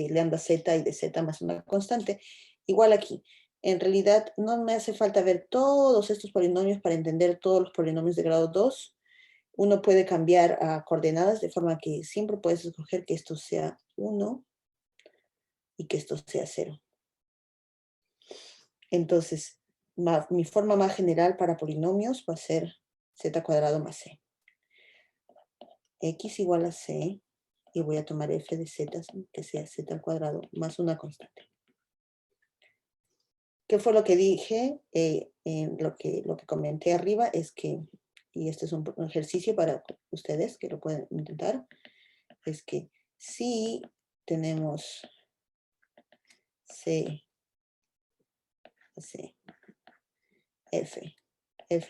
Speaker 1: lambda z y de z más una constante? Igual aquí. En realidad no me hace falta ver todos estos polinomios para entender todos los polinomios de grado 2. uno puede cambiar a coordenadas de forma que siempre puedes escoger que esto sea 1 y que esto sea 0. Entonces, mi forma más general para polinomios va a ser z² más c. X igual a c, y voy a tomar f de z, que sea z² más una constante. ¿Qué fue lo que dije? Lo que comenté arriba es que, y este es un ejercicio para ustedes que lo pueden intentar, es que si tenemos c f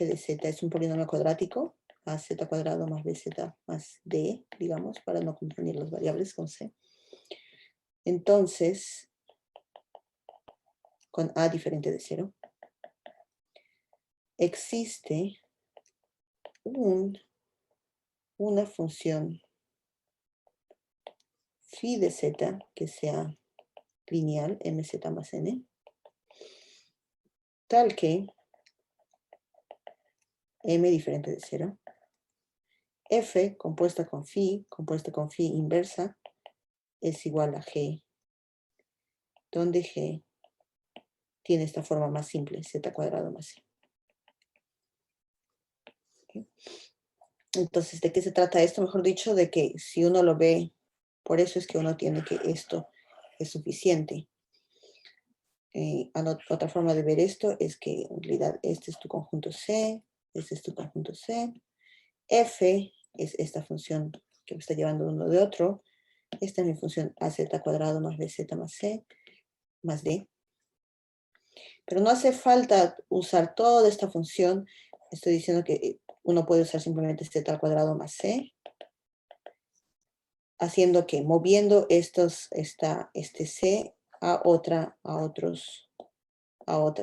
Speaker 1: de z es un polinomio cuadrático, a z² más bz más d, digamos, para no confundir las variables con c. Entonces, con a diferente de 0, existe una función phi de z que sea lineal, mz más n, tal que m diferente de 0, f compuesta con phi inversa, es igual a g, donde g tiene esta forma más simple, z² más c. ¿Okay? Entonces, ¿de qué se trata esto? Mejor dicho, de que si uno lo ve, por eso es que uno tiene que esto es suficiente. Otra forma de ver esto es que en realidad este es tu conjunto C, este es tu conjunto C, f es esta función que me está llevando uno de otro, esta es mi función az² más bz más c más d. Pero no hace falta usar toda esta función, estoy diciendo que uno puede usar simplemente z² más c, haciendo que moviendo este c a otras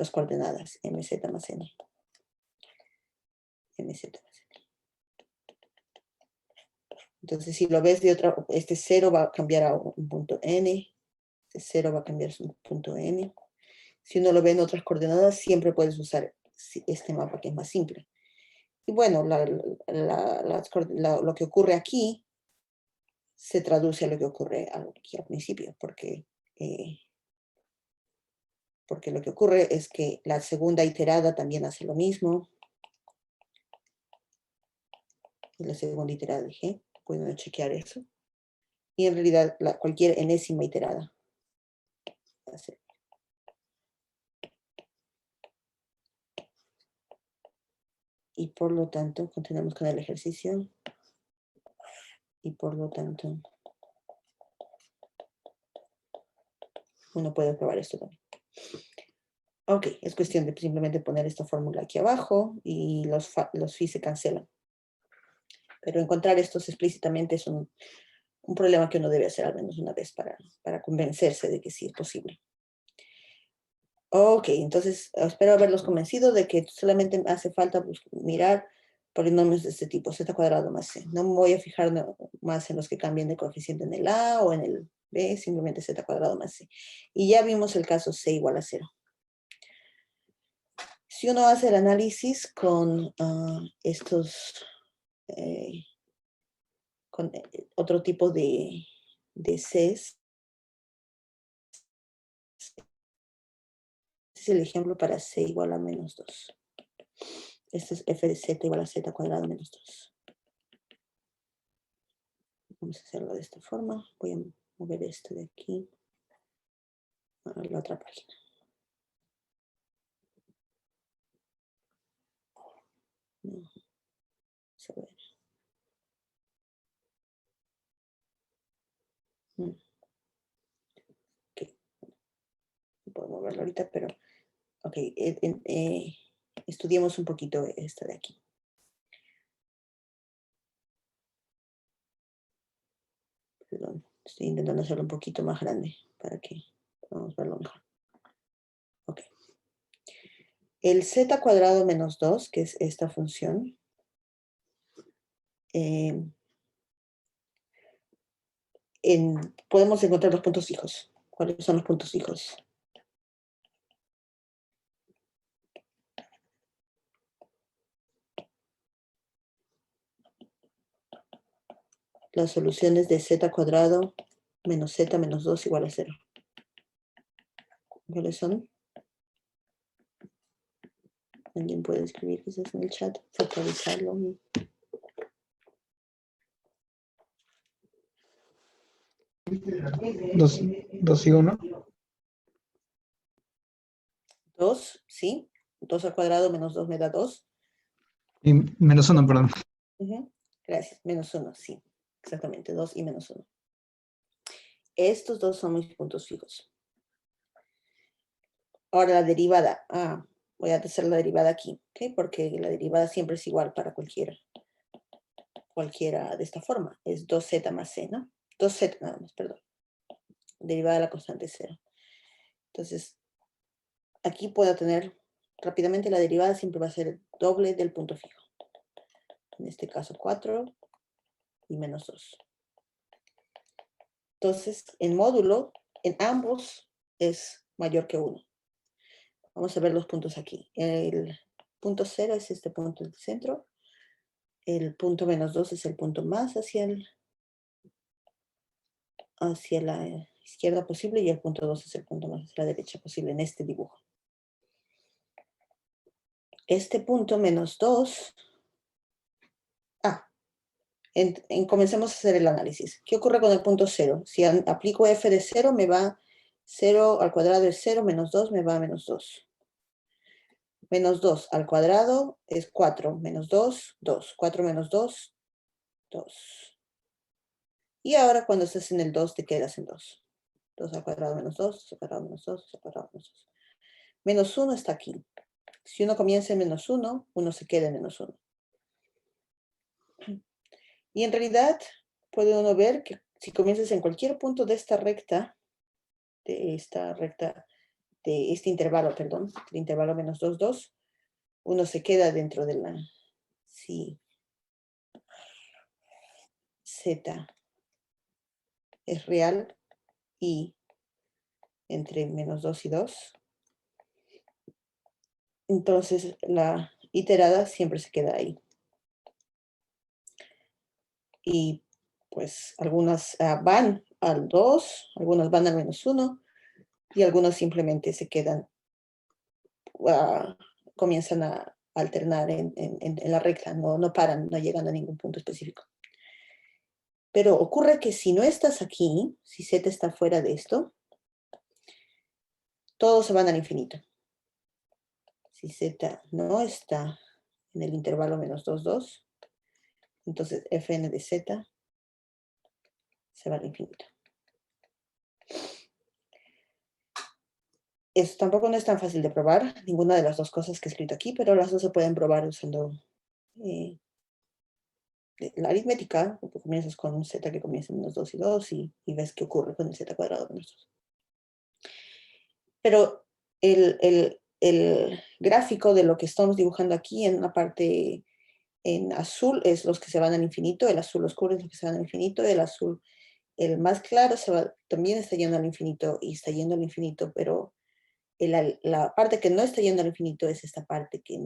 Speaker 1: coordenadas, mz más n. mz más n. Entonces, si lo ves de otra, este 0 va a cambiar a un punto n, este 0 va a cambiar a un punto n. Si uno lo ve en otras coordenadas, siempre puedes usar este mapa que es más simple. Y bueno, lo que ocurre aquí se traduce a lo que ocurre aquí al principio, porque lo que ocurre es que la segunda iterada también hace lo mismo. Y la segunda iterada de G, pueden chequear eso. Y en realidad cualquier enésima iterada hace. Y por lo tanto, continuamos con el ejercicio. Y por lo tanto, uno puede probar esto también. Ok, es cuestión de simplemente poner esta fórmula aquí abajo y los phi se cancelan. Pero encontrar estos explícitamente es un problema que uno debe hacer al menos una vez para convencerse de que sí es posible. Ok, entonces espero haberlos convencido de que solamente hace falta mirar polinomios de este tipo, z² más c. No me voy a fijar más en los que cambien de coeficiente en el a o en el b, simplemente z² más c. Y ya vimos el caso c igual a 0. Si uno hace el análisis con estos, con otro tipo de Cs, este es el ejemplo para c igual a menos 2. Este es f de z igual a z² menos 2. Vamos a hacerlo de esta forma. Voy a mover esto de aquí a la otra página. Vamos a ver. Ok. No puedo moverlo ahorita, pero ok. Estudiemos un poquito esta de aquí. Perdón, estoy intentando hacerlo un poquito más grande para que podamos verlo mejor. Ok. El z² menos 2, que es esta función, podemos encontrar los puntos fijos. ¿Cuáles son los puntos fijos? las soluciones de z cuadrado menos z menos 2 igual a 0. ¿Cuáles son? ¿Alguien puede escribir quizás en el chat? Focalizarlo.
Speaker 3: Dos y uno.
Speaker 1: 2, ¿sí? 2 al cuadrado menos 2 me da 2.
Speaker 3: Y menos uno, perdón.
Speaker 1: Gracias, menos 1, sí. Exactamente, 2 y menos 1. Estos dos son mis puntos fijos. Ahora la derivada. Voy a hacer la derivada aquí, ¿ok? Porque la derivada siempre es igual para cualquiera de esta forma. Es 2z más c, ¿no? 2z nada más, perdón. Derivada de la constante 0. Entonces, aquí puedo tener rápidamente la derivada siempre va a ser el doble del punto fijo. En este caso 4 y menos 2. Entonces, en módulo, en ambos es mayor que 1. Vamos a ver los puntos aquí. El punto 0 es este punto del centro. El punto menos 2 es el punto más hacia la izquierda posible y el punto 2 es el punto más hacia la derecha posible en este dibujo. Este punto menos 2... comencemos a hacer el análisis. ¿Qué ocurre con el punto 0? Si aplico f de 0, me va 0 al cuadrado es 0, menos 2 me va a menos 2. Menos 2 al cuadrado es 4, menos 2, 2. 4 menos 2, 2. Y ahora cuando estés en el 2 te quedas en 2. 2 al cuadrado menos 2, 2 al cuadrado menos 2, 2 al cuadrado menos 2. Menos 1 está aquí. Si uno comienza en menos 1, uno se queda en menos 1. Y en realidad puede uno ver que si comienzas en cualquier punto de esta recta, de este intervalo, perdón, del intervalo menos 2, 2, uno se queda dentro de la, si z es real y entre menos 2 y 2, entonces la iterada siempre se queda ahí. Y pues algunas van al 2, algunas van al menos 1 y algunas simplemente se quedan, comienzan a alternar en la recta, no paran, no llegan a ningún punto específico. Pero ocurre que si no estás aquí, si z está fuera de esto, todos se van al infinito. Si z no está en el intervalo menos 2, 2, entonces fn de z se va al infinito. Esto tampoco no es tan fácil de probar, ninguna de las dos cosas que he escrito aquí, pero las dos se pueden probar usando la aritmética. Comienzas con un z que comienza en menos 2 y 2 y ves qué ocurre con el z cuadrado menos 2. Pero el gráfico de lo que estamos dibujando aquí en la parte en azul es los que se van al infinito, el azul oscuro es los que se van al infinito, el azul, el más claro, también está yendo al infinito y está yendo al infinito, pero la parte que no está yendo al infinito es esta parte que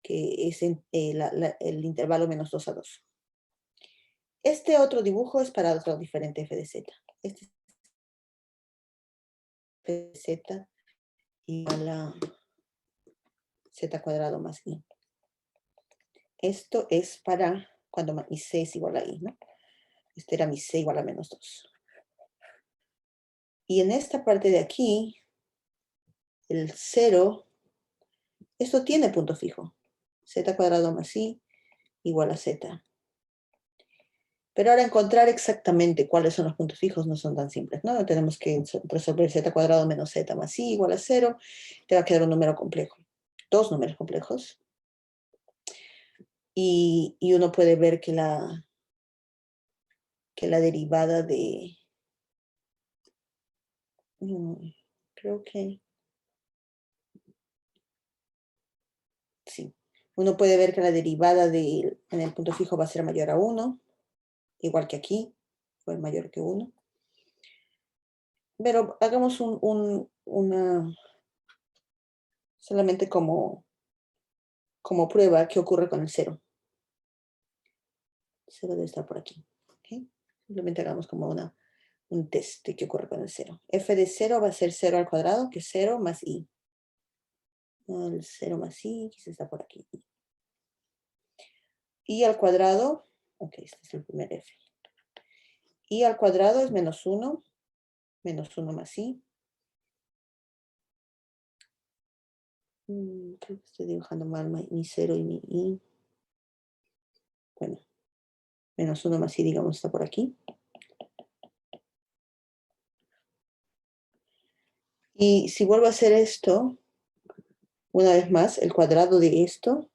Speaker 1: es el intervalo menos 2 a 2. Este otro dibujo es para otro diferente f de z. Este es f de z igual a z cuadrado más i. Esto es para cuando mi c es igual a i, ¿no? Este era mi c igual a menos 2. Y en esta parte de aquí, el 0, esto tiene punto fijo. Z cuadrado más i igual a z. Pero ahora encontrar exactamente cuáles son los puntos fijos no son tan simples, ¿no? Tenemos que resolver z cuadrado menos z más i igual a 0. Te va a quedar un número complejo. Dos números complejos. Y uno puede ver que la derivada de... creo que... sí. Uno puede ver que la derivada en el punto fijo va a ser mayor a 1, igual que aquí, fue mayor que 1. Pero hagamos una solamente como prueba qué ocurre con el 0. 0 debe estar por aquí. ¿Okay? Simplemente hagamos como un test de qué ocurre con el 0. F de 0 va a ser 0 al cuadrado, que es 0 más i. El 0 más i, quizás está por aquí. I al cuadrado, ok, este es el primer f. I al cuadrado es menos 1 más i. Creo que estoy dibujando mal mi 0 y mi i. Bueno, menos 1 más i, digamos, está por aquí. Y si vuelvo a hacer esto, una vez más, el cuadrado de esto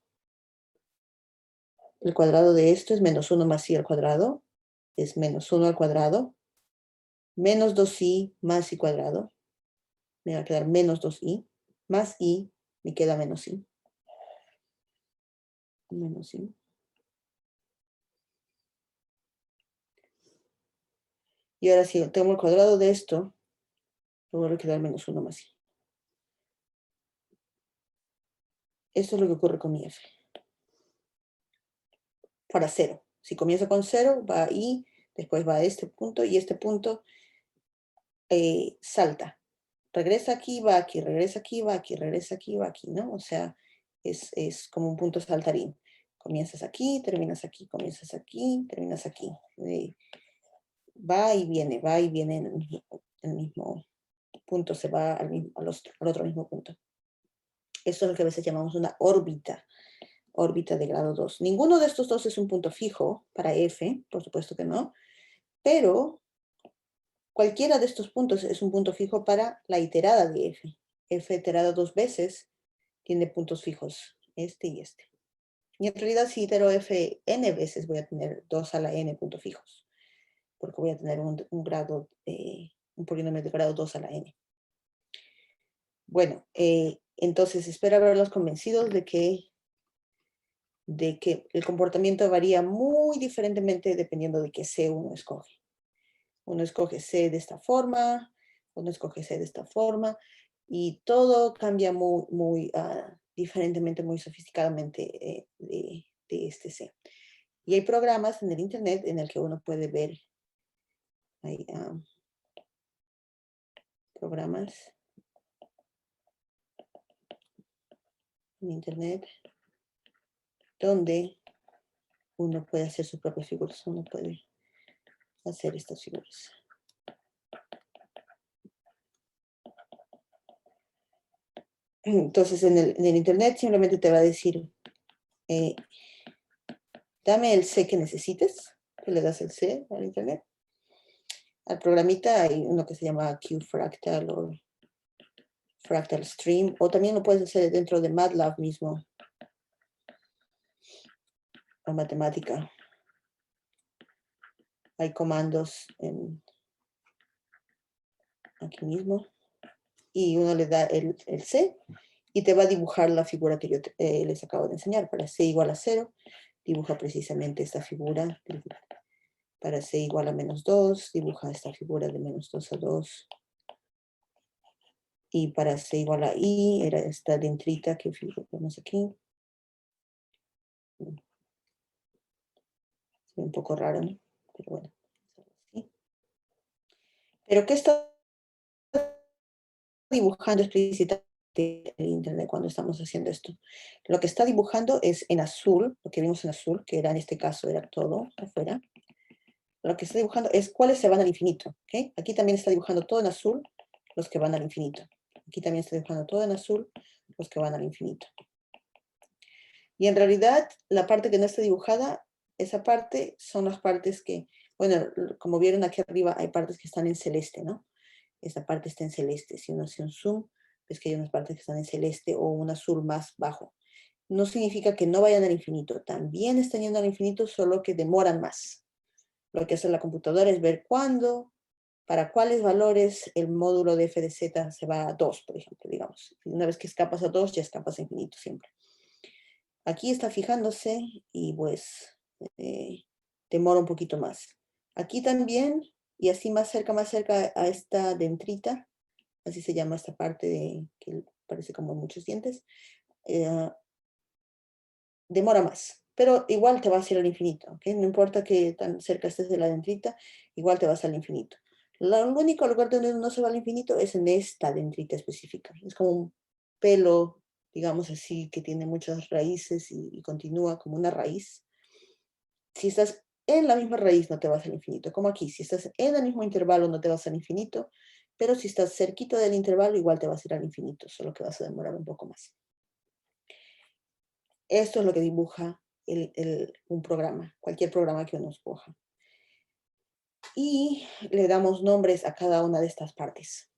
Speaker 1: es menos 1 más i al cuadrado. Es menos 1 al cuadrado. Menos 2i más i cuadrado. Me va a quedar menos 2i. Más i, me queda menos i. Menos i. Y ahora si tengo el cuadrado de esto, me vuelve a quedar menos 1 más i. Esto es lo que ocurre con mi f. Para 0. Si comienza con 0, va a i, después va a este punto, y este punto salta. Regresa aquí, va aquí, regresa aquí, va aquí, regresa aquí, va aquí, ¿no? O sea, es como un punto saltarín. Comienzas aquí, terminas aquí, comienzas aquí, terminas aquí. Va y viene en el mismo punto, se va al otro mismo punto. Eso es lo que a veces llamamos una órbita de grado 2. Ninguno de estos dos es un punto fijo para f, por supuesto que no, pero cualquiera de estos puntos es un punto fijo para la iterada de f. F iterada 2 veces tiene puntos fijos, este y este. Y en realidad si itero f n veces voy a tener 2 a la n puntos fijos, porque voy a tener un polinomio de grado 2 a la n. Bueno, entonces espero haberlos convencidos de que el comportamiento varía muy diferentemente dependiendo de qué C uno escoge. Uno escoge C de esta forma, uno escoge C de esta forma, y todo cambia muy diferentemente, muy sofisticadamente de este C. Y hay programas en el internet en el que uno puede ver, hay programas en internet donde uno puede hacer sus propias figuras, uno puede hacer estas figuras. Entonces en el internet simplemente te va a decir, dame el C que necesites, tú le das el C al internet. Al programita hay uno que se llama QFractal o Fractal Stream, o también lo puedes hacer dentro de MATLAB mismo, o matemática. Hay comandos aquí mismo, y uno le da el C, y te va a dibujar la figura que yo les acabo de enseñar. Para C igual a 0, dibuja precisamente esta figura. Para C igual a menos 2, dibuja esta figura de menos 2 a 2. Y para C igual a I, era esta dentrita que vemos aquí. Es un poco raro, ¿no? Pero bueno. ¿Sí? Pero ¿qué está dibujando explícitamente el internet cuando estamos haciendo esto? Lo que está dibujando es en azul, lo que vimos en azul, que era en este caso era todo afuera. Lo que está dibujando es cuáles se van al infinito. ¿Okay? Aquí también está dibujando todo en azul, los que van al infinito. Aquí también está dibujando todo en azul, los que van al infinito. Y en realidad, la parte que no está dibujada, esa parte son las partes que, bueno, como vieron aquí arriba, hay partes que están en celeste, ¿no? Esta parte está en celeste. Si uno hace un zoom, ves que hay unas partes que están en celeste o un azul más bajo. No significa que no vayan al infinito. También están yendo al infinito, solo que demoran más. Lo que hace la computadora es ver cuándo, para cuáles valores el módulo de f de z se va a 2, por ejemplo, digamos. Una vez que escapas a 2, ya escapas a infinito siempre. Aquí está fijándose y pues demora un poquito más. Aquí también, y así más cerca a esta dentrita, así se llama esta parte que parece como muchos dientes, demora más. pero igual te vas a ir al infinito, ¿ok? No importa que tan cerca estés de la dendrita, igual te vas al infinito. El único lugar donde no se va al infinito es en esta dendrita específica. Es como un pelo, digamos así, que tiene muchas raíces y continúa como una raíz. Si estás en la misma raíz, no te vas al infinito, como aquí. Si estás en el mismo intervalo, no te vas al infinito, pero si estás cerquito del intervalo, igual te vas a ir al infinito, solo que vas a demorar un poco más. Esto es lo que dibuja un programa, cualquier programa que uno escoja. Y le damos nombres a cada una de estas partes.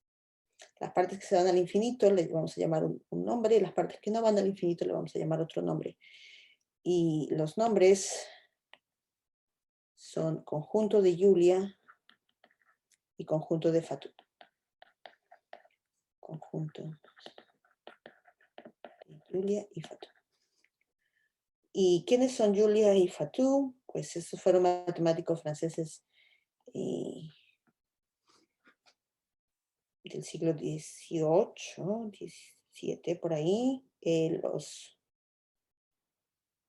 Speaker 1: Las partes que se van al infinito le vamos a llamar un nombre, y las partes que no van al infinito le vamos a llamar otro nombre. Y los nombres son conjunto de Julia y conjunto de Fatou. Conjunto de Julia y Fatou. ¿Y quiénes son Julia y Fatou? Pues estos fueron matemáticos franceses del siglo XVIII, XVII, por ahí.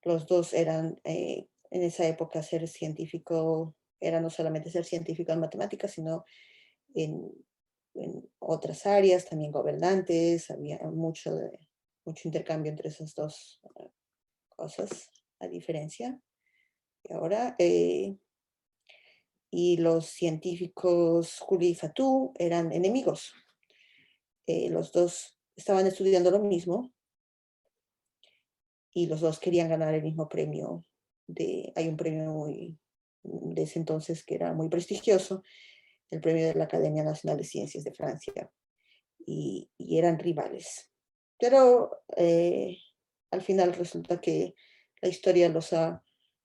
Speaker 1: Los dos eran, en esa época, ser científico era no solamente ser científico en matemáticas, sino en otras áreas, también gobernantes, había mucho intercambio entre esas dos cosas, a diferencia. Y ahora, y los científicos Julia y Fatou eran enemigos. Los dos estaban estudiando lo mismo y los dos querían ganar el mismo premio. Hay un premio de ese entonces que era muy prestigioso, el premio de la Academia Nacional de Ciencias de Francia, y eran rivales. Pero al final resulta que la historia los ha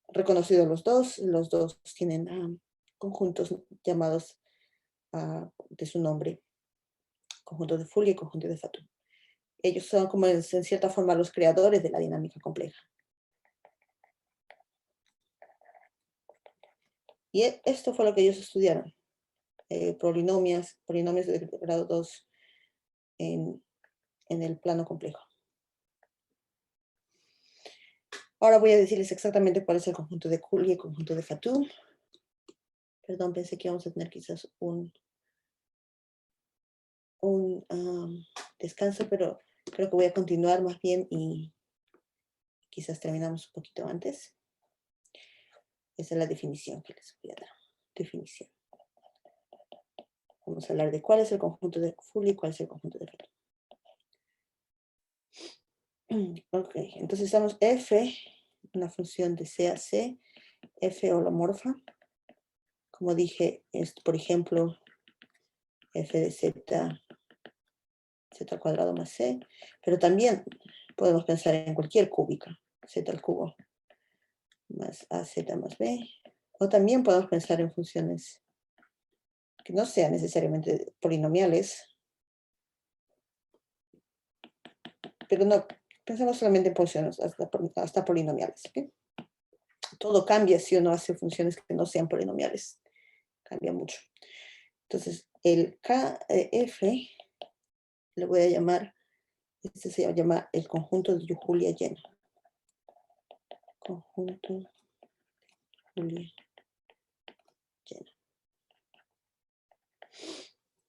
Speaker 1: reconocido a los dos tienen conjuntos llamados de su nombre, conjunto de Fourier y conjunto de Fatou. Ellos son como en cierta forma los creadores de la dinámica compleja. Y esto fue lo que ellos estudiaron, polinomios de grado 2 en el plano complejo. Ahora voy a decirles exactamente cuál es el conjunto de Cooley y el conjunto de Fatou. Perdón, pensé que íbamos a tener quizás un descanso, pero creo que voy a continuar más bien y quizás terminamos un poquito antes. Esa es la definición que les voy a dar. Definición. Vamos a hablar de cuál es el conjunto de Cooley y cuál es el conjunto de Fatou. Ok, entonces estamos F, una función de C a C, F holomorfa. Como dije, es por ejemplo F de Z, Z al cuadrado más C, pero también podemos pensar en cualquier cúbica, Z al cubo más AZ más B, o también podemos pensar en funciones que no sean necesariamente polinomiales, pero no, pensamos solamente en funciones hasta polinomiales. ¿Okay? Todo cambia si uno hace funciones que no sean polinomiales, cambia mucho. Entonces, el KF le voy a llamar, este se llama el conjunto de Julia lleno. Conjunto de Julia lleno.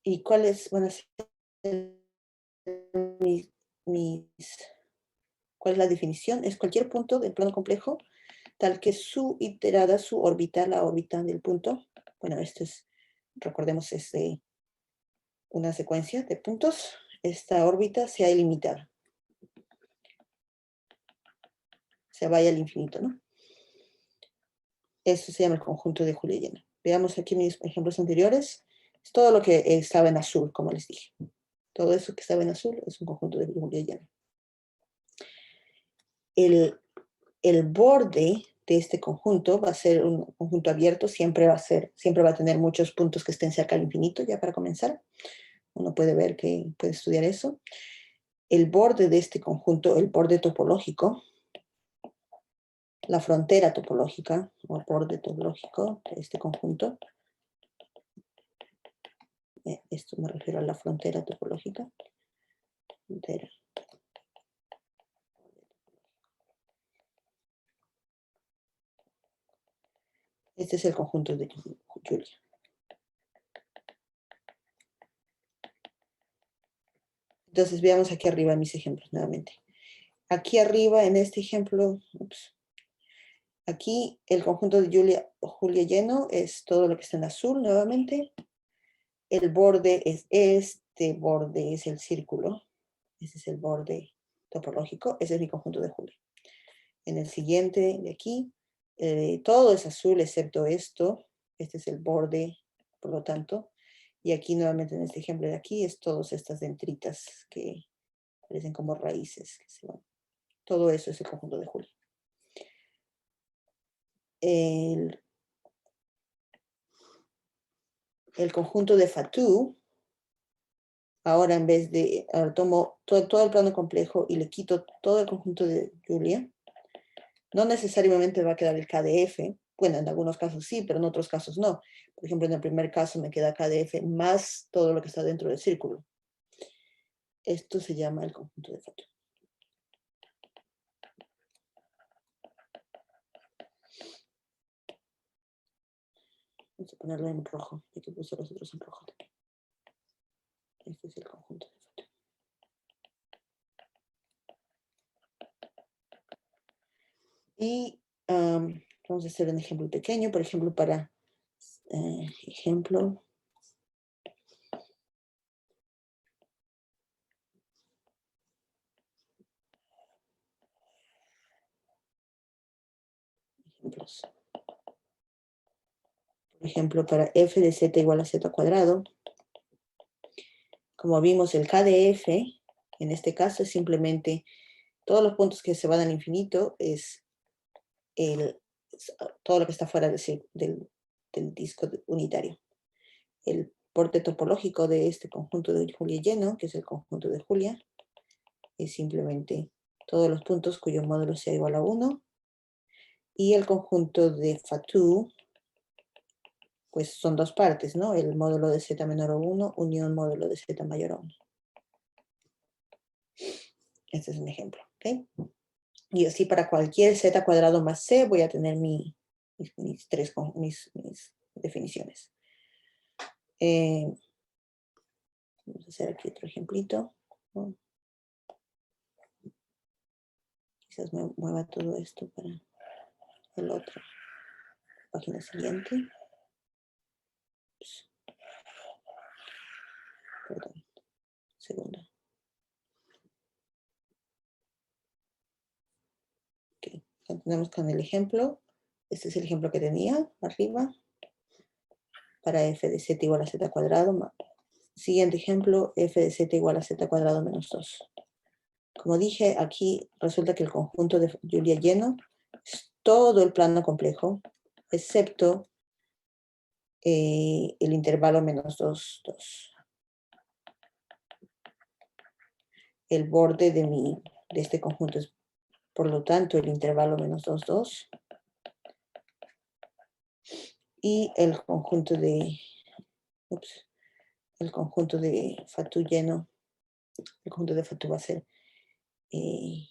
Speaker 1: ¿Y cuáles van a ser cuál es la definición? Es cualquier punto del plano complejo tal que su iterada, su órbita, la órbita del punto. Bueno, esto es, recordemos, es una secuencia de puntos. Esta órbita sea ilimitada. Se vaya al infinito, ¿no? Eso se llama el conjunto de Julia llena. Veamos aquí mis ejemplos anteriores. Es todo lo que estaba en azul, como les dije. Todo eso que estaba en azul es un conjunto de Julia llena. El borde de este conjunto va a ser un conjunto abierto, siempre va a tener muchos puntos que estén cerca del infinito, ya para comenzar. Uno puede ver que puede estudiar eso. El borde de este conjunto, el borde topológico, la frontera topológica, o el borde topológico de este conjunto. Esto me refiero a la frontera topológica. Frontera. Este es el conjunto de Julia. Entonces veamos aquí arriba mis ejemplos nuevamente. Aquí arriba en este ejemplo, aquí el conjunto de Julia lleno es todo lo que está en azul nuevamente. El borde es este borde, es el círculo. Ese es el borde topológico. Ese es mi conjunto de Julia. En el siguiente de aquí, todo es azul excepto esto. Este es el borde, por lo tanto. Y aquí nuevamente en este ejemplo de aquí es todas estas dentritas que parecen como raíces que se van. Todo eso es el conjunto de Julia. El conjunto de Fatou, ahora en vez de, ahora tomo todo el plano complejo y le quito todo el conjunto de Julia, no necesariamente va a quedar el KDF, bueno, en algunos casos sí, pero en otros casos no. Por ejemplo, en el primer caso me queda KDF más todo lo que está dentro del círculo. Esto se llama el conjunto de Fatou. Vamos a ponerlo en rojo, ya que puse los otros en rojo también. Este es el conjunto de Fatou. Y vamos a hacer un ejemplo pequeño, por ejemplo, para ejemplos. Por ejemplo, para f de z igual a z cuadrado, como vimos el KDF, en este caso es simplemente todos los puntos que se van al infinito, es todo lo que está fuera del disco unitario. El porte topológico de este conjunto de Julia lleno, que es el conjunto de Julia, es simplemente todos los puntos cuyo módulo sea igual a 1, y el conjunto de Fatou, pues son dos partes, ¿no? El módulo de z menor a 1 unión módulo de z mayor a 1. Este es un ejemplo, ¿ok? Y así para cualquier z cuadrado más c voy a tener mis definiciones. Vamos a hacer aquí otro ejemplito. Quizás me mueva todo esto para el otro. Página siguiente. Perdón. Segunda. Ok. Continuamos con el ejemplo. Este es el ejemplo que tenía arriba. Para f de z igual a z cuadrado. Siguiente ejemplo, f de z igual a z cuadrado menos 2. Como dije, aquí resulta que el conjunto de Julia lleno es todo el plano complejo, excepto el intervalo menos 2, 2. El borde de este conjunto es, por lo tanto, el intervalo menos 2, 2. Y el conjunto de Fatou lleno, el conjunto de Fatou va a ser el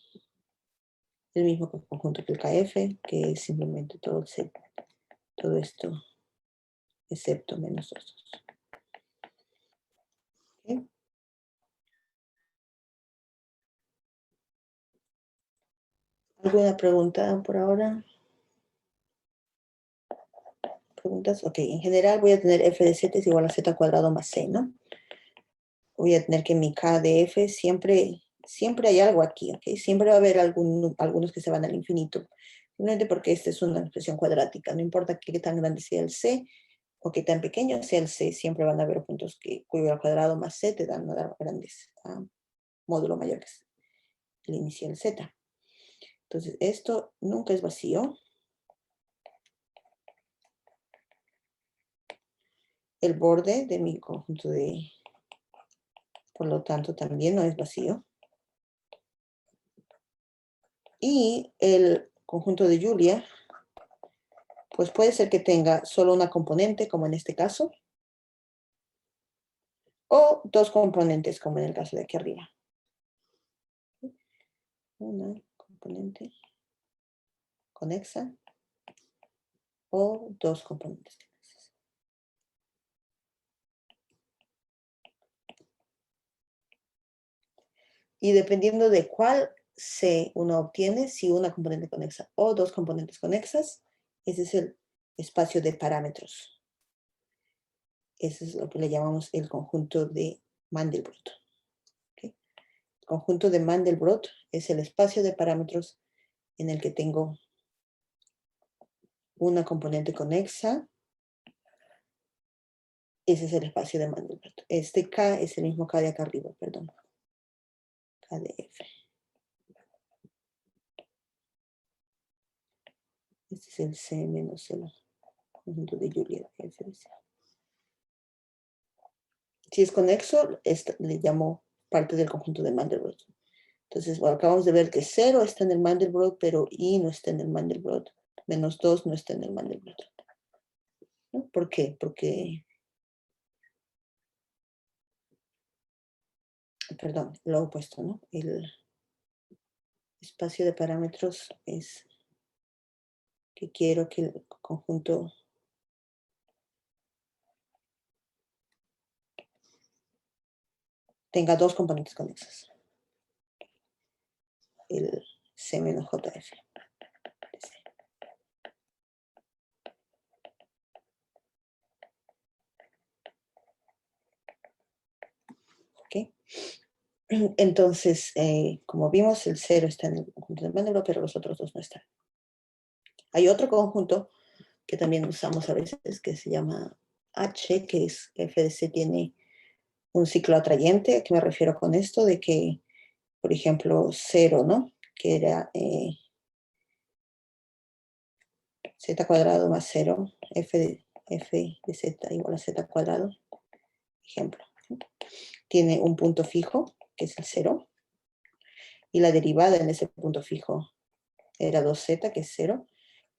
Speaker 1: mismo conjunto que el KF, que es simplemente todo esto, excepto menos 2, 2. ¿Okay? ¿Alguna pregunta por ahora? ¿Preguntas? Ok, en general voy a tener f de z es igual a z cuadrado más c, ¿no? Voy a tener que mi k de f siempre hay algo aquí, ¿ok? Siempre va a haber algunos que se van al infinito, simplemente porque esta es una expresión cuadrática, no importa qué tan grande sea el c o qué tan pequeño sea el c, siempre van a haber puntos cuyo al cuadrado más c te dan grandes, módulo mayor que el inicial z. Entonces, esto nunca es vacío. El borde de mi conjunto por lo tanto, también no es vacío. Y el conjunto de Julia, pues puede ser que tenga solo una componente, como en este caso, o dos componentes, como en el caso de aquí arriba. Una componente conexa o dos componentes conexas. Y dependiendo de cuál C uno obtiene, si una componente conexa o dos componentes conexas, ese es el espacio de parámetros. Ese es lo que le llamamos el conjunto de Mandelbrot. ¿Okay? El conjunto de Mandelbrot es el espacio de parámetros en el que tengo una componente conexa. Ese es el espacio de Mandelbrot. Este K es el mismo K de acá arriba, perdón. K de F. Este es el C menos el conjunto de Julia. Si es conexo, le llamo parte del conjunto de Mandelbrot. Entonces, bueno, acabamos de ver que 0 está en el Mandelbrot, pero I no está en el Mandelbrot. Menos 2 no está en el Mandelbrot. ¿No? ¿Por qué? Porque, perdón, lo opuesto, ¿no? El espacio de parámetros es que quiero que el conjunto tenga dos componentes conexas. El C menos JF. ¿Ok? Entonces, como vimos, el 0 está en el conjunto de Mandelbrot, pero los otros dos no están. Hay otro conjunto que también usamos a veces, que se llama H, que es F de C tiene un ciclo atrayente. ¿A qué me refiero con esto? De que, por ejemplo, 0, ¿no? Que era z cuadrado más 0, f de z igual a z cuadrado, ejemplo. Tiene un punto fijo, que es el 0, y la derivada en ese punto fijo era 2z, que es 0.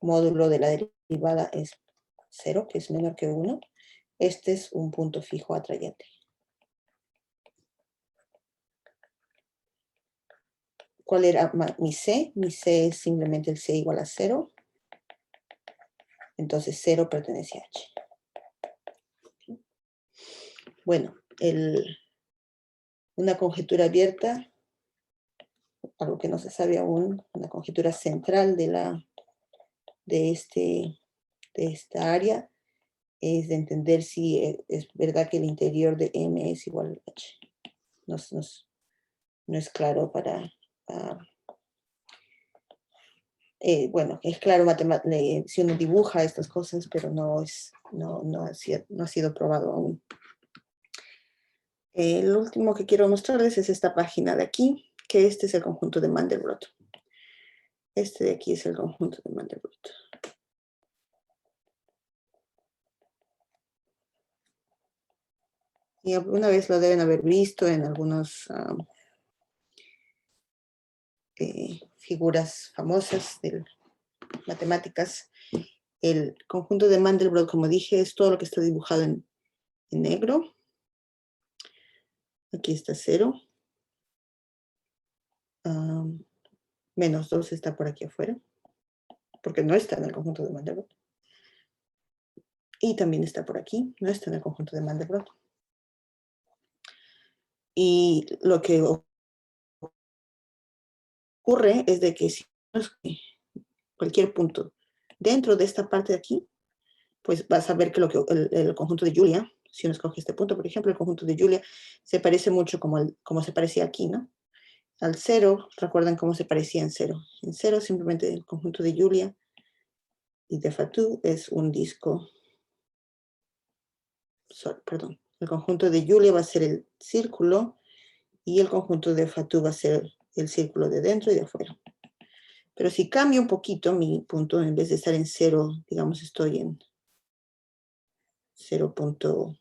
Speaker 1: Módulo de la derivada es 0, que es menor que 1. Este es un punto fijo atrayente. ¿Cuál era mi C? Mi C es simplemente el C igual a 0. Entonces 0 pertenece a H. Bueno, una conjetura abierta, algo que no se sabe aún, una conjetura central de esta área, es de entender si es verdad que el interior de M es igual a H. No es claro para... bueno, es claro si uno dibuja estas cosas, pero no ha sido probado aún. Lo último que quiero mostrarles es esta página de aquí, que este es el conjunto de Mandelbrot. Este de aquí es el conjunto de Mandelbrot. Y alguna vez lo deben haber visto en algunas figuras famosas de matemáticas. El conjunto de Mandelbrot, como dije, es todo lo que está dibujado en negro. Aquí está 0. Menos 2 está por aquí afuera, porque no está en el conjunto de Mandelbrot. Y también está por aquí, no está en el conjunto de Mandelbrot. Y lo que ocurre es de que si cualquier punto dentro de esta parte de aquí, pues vas a ver que el conjunto de Julia, si uno escoge este punto, por ejemplo, el conjunto de Julia se parece mucho como se parecía aquí, ¿no? Al 0, recuerdan cómo se parecía en 0. En 0 simplemente el conjunto de Julia y de Fatou es un disco. Perdón. El conjunto de Julia va a ser el círculo y el conjunto de Fatou va a ser el círculo de dentro y de afuera. Pero si cambio un poquito mi punto, en vez de estar en 0, digamos estoy en 0.1.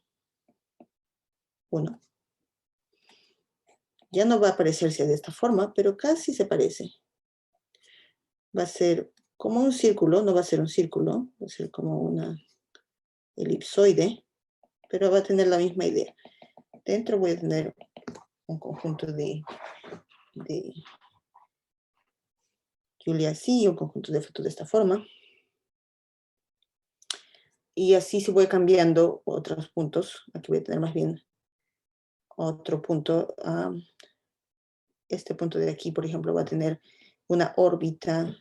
Speaker 1: Ya no va a parecerse de esta forma, pero casi se parece. Va a ser como un círculo, no va a ser un círculo, va a ser como una elipsoide, pero va a tener la misma idea. Dentro voy a tener un conjunto de Julia así, un conjunto de Fatou de esta forma. Y así se voy cambiando otros puntos. Aquí voy a tener más bien otro punto. Este punto de aquí, por ejemplo, va a tener una órbita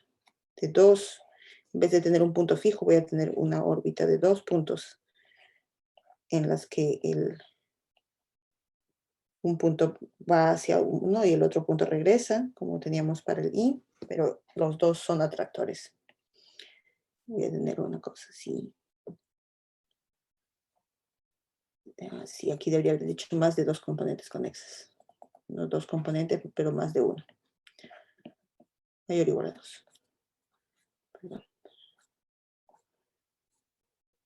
Speaker 1: de 2. En vez de tener un punto fijo, voy a tener una órbita de 2 puntos en las que un punto va hacia uno y el otro punto regresa, como teníamos para el I, pero los dos son atractores. Voy a tener una cosa así. Sí, aquí debería haber dicho más de 2 componentes conexas. No 2 componentes, pero más de uno. Mayor o igual a 2. Perdón.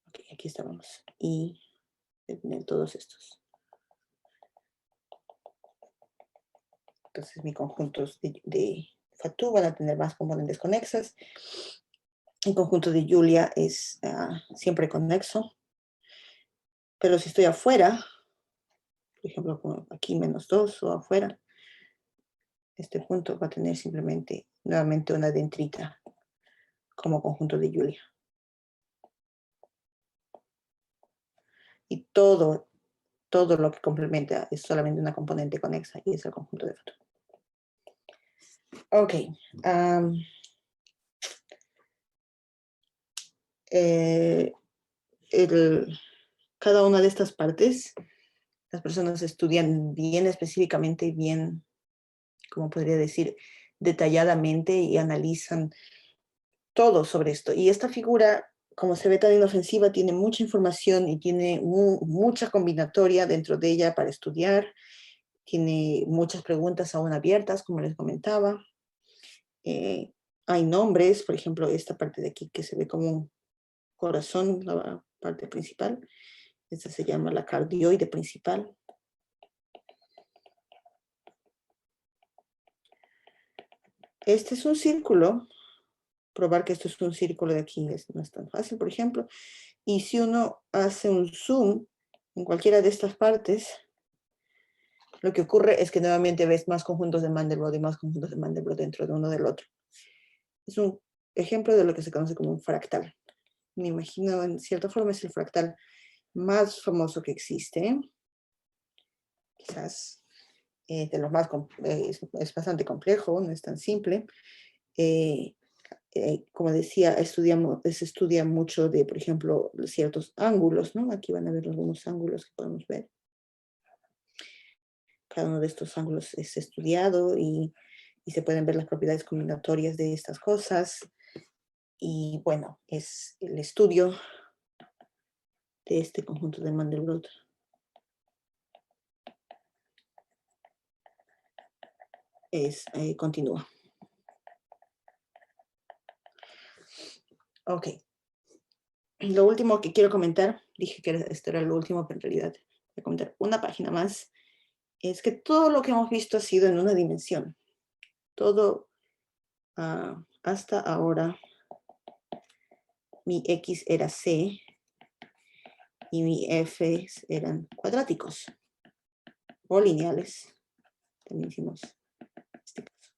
Speaker 1: Ok, aquí estábamos. Y de tener todos estos. Entonces, mis conjuntos de Fatou van a tener más componentes conexas. El conjunto de Julia es siempre conexo. Pero si estoy afuera, por ejemplo, como aquí -2 o afuera, este punto va a tener simplemente nuevamente una dentrita como conjunto de Julia. Y todo lo que complementa es solamente una componente conexa y es el conjunto de Fatou. Ok. Cada una de estas partes, las personas estudian bien específicamente, bien, como podría decir, detalladamente y analizan todo sobre esto. Y esta figura, como se ve tan inofensiva, tiene mucha información y tiene mucha combinatoria dentro de ella para estudiar. Tiene muchas preguntas aún abiertas, como les comentaba. Hay nombres, por ejemplo, esta parte de aquí que se ve como un corazón, la parte principal. Esta se llama la cardioide principal. Este es un círculo. Probar que esto es un círculo de aquí no es tan fácil, por ejemplo. Y si uno hace un zoom en cualquiera de estas partes, lo que ocurre es que nuevamente ves más conjuntos de Mandelbrot y más conjuntos de Mandelbrot dentro de uno del otro. Es un ejemplo de lo que se conoce como un fractal. Me imagino, en cierta forma, es el fractal más famoso que existe. Quizás de los más es bastante complejo, no es tan simple. Como decía, se estudia mucho de, por ejemplo, ciertos ángulos, ¿no? Aquí van a ver algunos ángulos que podemos ver. Cada uno de estos ángulos es estudiado y se pueden ver las propiedades combinatorias de estas cosas. Y bueno, es el estudio de este conjunto de Mandelbrot. Continúa. Ok. Lo último que quiero comentar, dije que esto era lo último, pero en realidad voy a comentar una página más, es que todo lo que hemos visto ha sido en una dimensión. Todo hasta ahora, mi X era C y mi F eran cuadráticos o lineales. También hicimos este caso.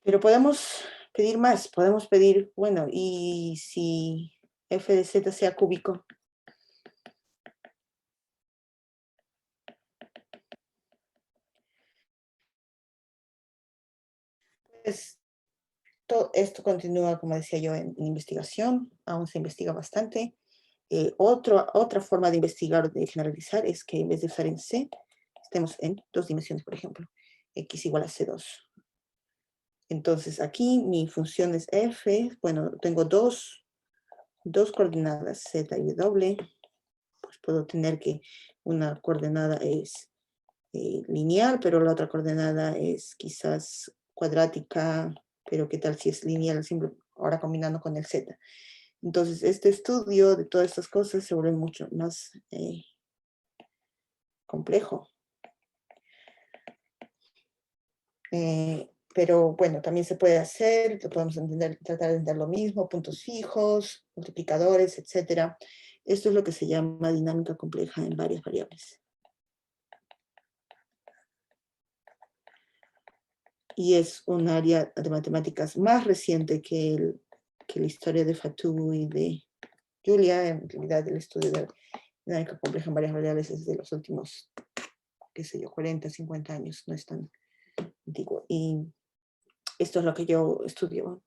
Speaker 1: Pero podemos pedir más, podemos pedir, bueno, y si F de Z sea cúbico. Pues todo esto continúa, como decía yo, en investigación, aún se investiga bastante. Otra forma de investigar o de generalizar es que en vez de estar en C, estemos en 2 dimensiones, por ejemplo, X igual a C2. Entonces aquí mi función es F, bueno, tengo dos coordenadas Z y W, pues puedo tener que una coordenada es lineal, pero la otra coordenada es quizás cuadrática, pero qué tal si es lineal, ahora combinando con el Z. Entonces, este estudio de todas estas cosas se vuelve mucho más complejo. Pero bueno, también se puede hacer, lo podemos tratar de entender lo mismo, puntos fijos, multiplicadores, etc. Esto es lo que se llama dinámica compleja en varias variables. Y es un área de matemáticas más reciente que la historia de Fatou y de Julia. En realidad el estudio de dinámica compleja en varias variables es de los últimos, qué sé yo, 40, 50 años, no es tan antiguo. Y esto es lo que yo estudio.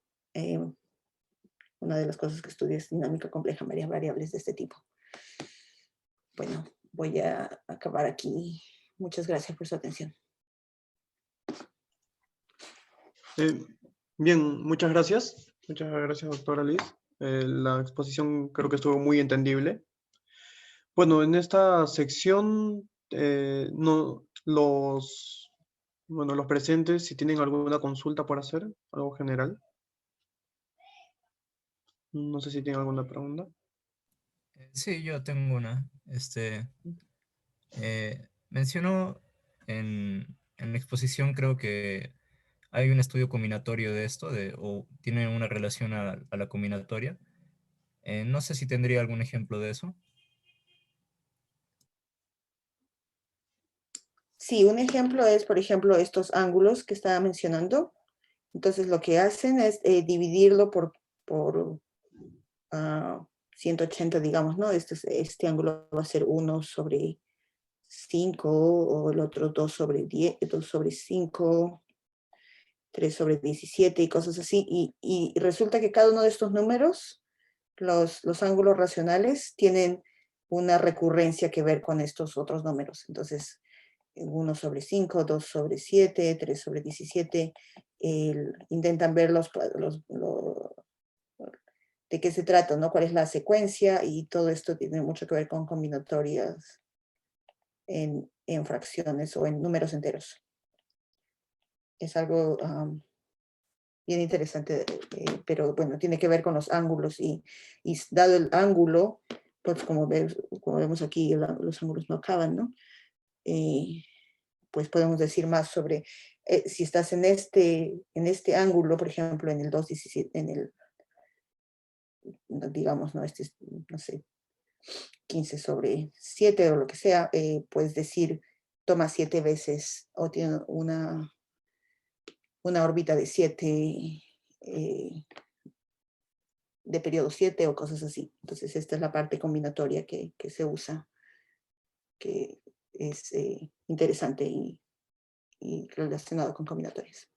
Speaker 1: Una de las cosas que estudio es dinámica compleja en varias variables de este tipo. Bueno, voy a acabar aquí. Muchas gracias por su atención.
Speaker 2: Bien, muchas gracias. Muchas gracias, doctora Liz. La exposición creo que estuvo muy entendible. Bueno, en esta sección, los presentes, si tienen alguna consulta por hacer, algo general. No sé si tienen alguna pregunta.
Speaker 4: Sí, yo tengo una. Mencionó en la exposición, creo que hay un estudio combinatorio de esto, o tiene una relación a la combinatoria. No sé si tendría algún ejemplo de eso.
Speaker 1: Sí, un ejemplo es, por ejemplo, estos ángulos que estaba mencionando. Entonces, lo que hacen es dividirlo por 180, digamos, ¿no? Este ángulo va a ser 1/5, o el otro 2/10, 2/5, 3/17 y cosas así. Y resulta que cada uno de estos números, los ángulos racionales, tienen una recurrencia que ver con estos otros números. Entonces, 1/5, 2/7, 3/17, intentan ver de qué se trata, ¿no? Cuál es la secuencia, y todo esto tiene mucho que ver con combinatorias en fracciones o en números enteros. Es algo bien interesante, pero bueno, tiene que ver con los ángulos y dado el ángulo, pues como vemos aquí, los ángulos no acaban, ¿no? Pues podemos decir más sobre si estás en este ángulo, por ejemplo, en el 2/17, digamos, ¿no? Este es, no sé, 15/7 o lo que sea, puedes decir, toma 7 veces, o tiene una órbita de 7, de periodo 7 o cosas así. Entonces, esta es la parte combinatoria que se usa, que es interesante y relacionado con combinatorias.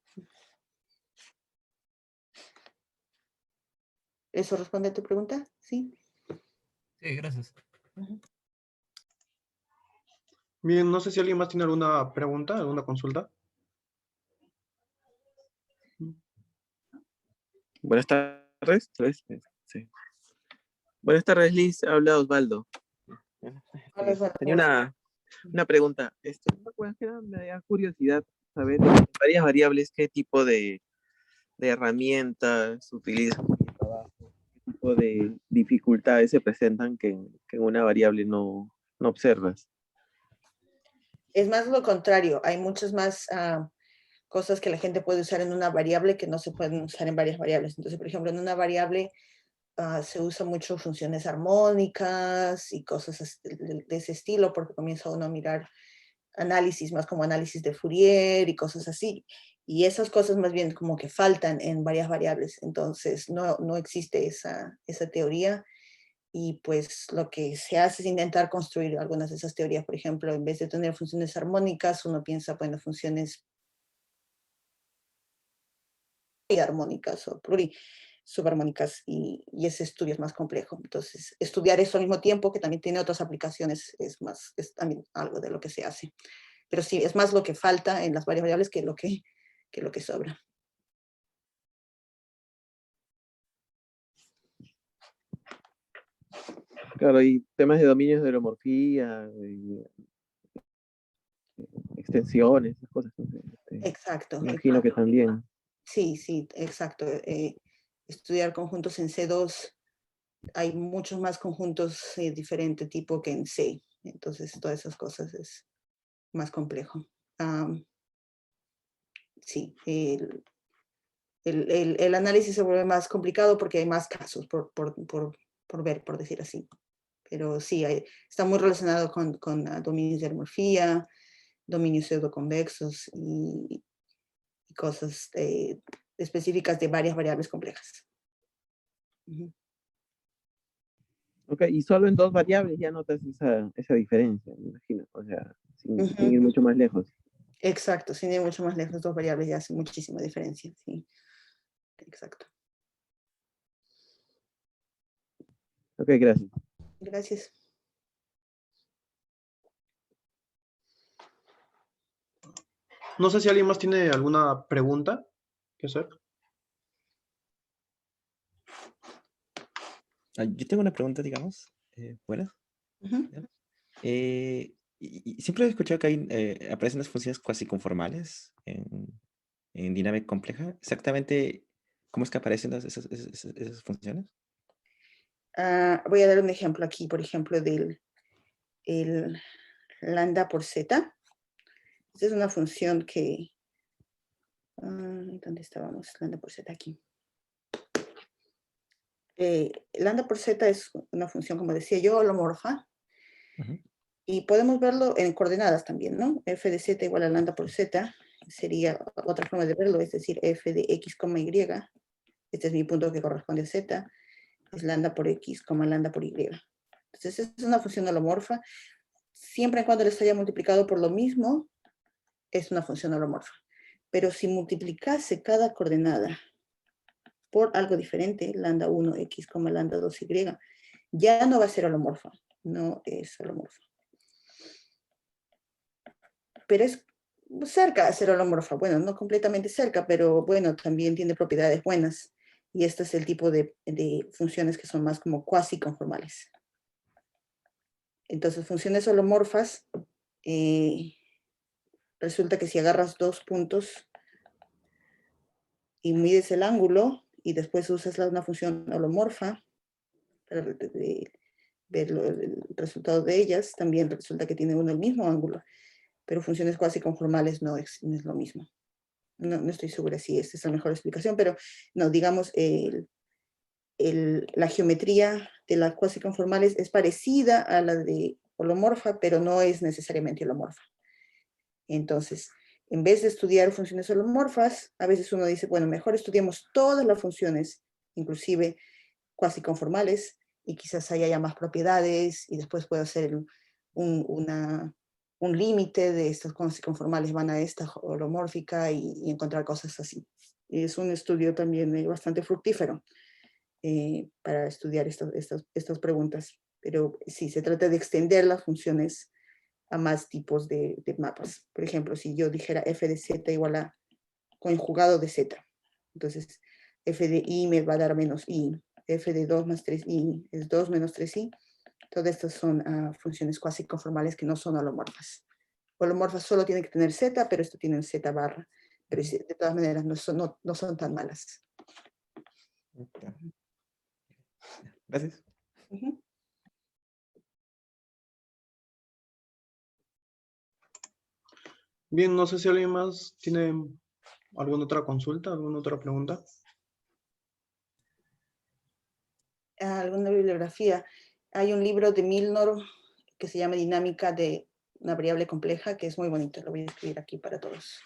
Speaker 1: ¿Eso responde a tu pregunta? Sí.
Speaker 4: Sí, gracias.
Speaker 2: Bien, no sé si alguien más tiene alguna pregunta, alguna consulta.
Speaker 5: Buenas tardes. Sí. Buenas tardes, Liz. Habla Osvaldo.
Speaker 1: Hola, Osvaldo,
Speaker 5: Tenía
Speaker 1: ¿cómo estás?
Speaker 5: una pregunta. Me da curiosidad saber en varias variables qué tipo de herramientas utilizan en el trabajo, qué tipo de dificultades se presentan que en una variable no observas.
Speaker 1: Es más lo contrario, hay muchas más cosas que la gente puede usar en una variable que no se pueden usar en varias variables. Entonces, por ejemplo, en una variable se usa mucho funciones armónicas y cosas de ese estilo, porque comienza uno a mirar análisis más como análisis de Fourier y cosas así. Y esas cosas más bien como que faltan en varias variables. Entonces, no existe esa teoría. Y pues lo que se hace es intentar construir algunas de esas teorías. Por ejemplo, en vez de tener funciones armónicas, uno piensa, bueno, funciones armónicas o subarmónicas, y ese estudio es más complejo. Entonces, estudiar eso al mismo tiempo, que también tiene otras aplicaciones, es también algo de lo que se hace. Pero sí, es más lo que falta en las varias variables que lo que sobra.
Speaker 5: Claro, y temas de dominios de holomorfía, extensiones, esas cosas.
Speaker 1: Exacto.
Speaker 5: Me imagino que también.
Speaker 1: Sí, exacto. Estudiar conjuntos en C2, hay muchos más conjuntos de diferente tipo que en C. Entonces, todas esas cosas es más complejo. Sí, el análisis se vuelve más complicado porque hay más casos por ver, por decir así. Pero sí, está muy relacionado con dominios de homomorfía, dominios pseudoconvexos y cosas específicas de varias variables complejas.
Speaker 5: Ok, y solo en dos variables ya notas esa diferencia, me imagino. O sea, sin ir
Speaker 1: Ujú.
Speaker 5: mucho más lejos.
Speaker 1: Exacto, sin ir mucho más lejos, dos variables ya hacen muchísima diferencia, sí, exacto.
Speaker 5: Ok, gracias.
Speaker 1: Gracias.
Speaker 2: No sé si alguien más tiene alguna pregunta que hacer.
Speaker 6: Yo tengo una pregunta, digamos. Buena.
Speaker 1: Ujú.
Speaker 6: ¿Ya? Y siempre he escuchado que aparecen las funciones cuasi conformales en dinámica compleja. Exactamente, ¿cómo es que aparecen esas funciones?
Speaker 1: Voy a dar un ejemplo aquí, por ejemplo, del el lambda por z. Esta es una función que... ¿dónde estábamos? Lambda por z aquí. Lambda por z es una función, como decía yo, holomorfa.
Speaker 6: Ujú.
Speaker 1: Y podemos verlo en coordenadas también, ¿no? F de z igual a lambda por z sería otra forma de verlo, es decir, f de x, y. Este es mi punto que corresponde a z. Es lambda por x, lambda por y. Entonces, es una función holomorfa. Siempre y cuando les haya multiplicado por lo mismo, es una función holomorfa. Pero si multiplicase cada coordenada por algo diferente, lambda 1, x, lambda 2, y, ya no va a ser holomorfa. No es holomorfa. Pero es cerca de ser holomorfa. Bueno, no completamente cerca, pero bueno, también tiene propiedades buenas. Y este es el tipo de funciones que son más como cuasi conformales. Entonces, funciones holomorfas, resulta que si agarras dos puntos y mides el ángulo y después usas una función holomorfa para ver el resultado de ellas, también resulta que tiene uno el mismo ángulo, pero funciones cuasi conformales no es lo mismo. No estoy segura si esta es la mejor explicación, pero no, digamos, la geometría de las cuasi conformales es parecida a la de holomorfa, pero no es necesariamente holomorfa. Entonces, en vez de estudiar funciones holomorfas, a veces uno dice, bueno, mejor estudiamos todas las funciones, inclusive cuasi conformales, y quizás ahí haya más propiedades, y después puedo hacer un límite de estas cuasi conformales van a esta holomórfica y encontrar cosas así. Y es un estudio también bastante fructífero para estudiar estas preguntas. Pero sí, se trata de extender las funciones a más tipos de mapas. Por ejemplo, si yo dijera f de z igual a conjugado de z, entonces f de i me va a dar menos i, f de 2 más 3i es 2 menos 3i. Todas estas son funciones cuasi conformales que no son holomorfas. Holomorfas solo tienen que tener z, pero esto tienen z barra. Pero de todas maneras no son tan malas.
Speaker 6: Ya. Gracias.
Speaker 1: Ujú.
Speaker 2: Bien, no sé si alguien más tiene alguna otra consulta, alguna otra pregunta.
Speaker 1: Alguna bibliografía. Hay un libro de Milnor que se llama Dinámica de una variable compleja, que es muy bonito. Lo voy a escribir aquí para todos.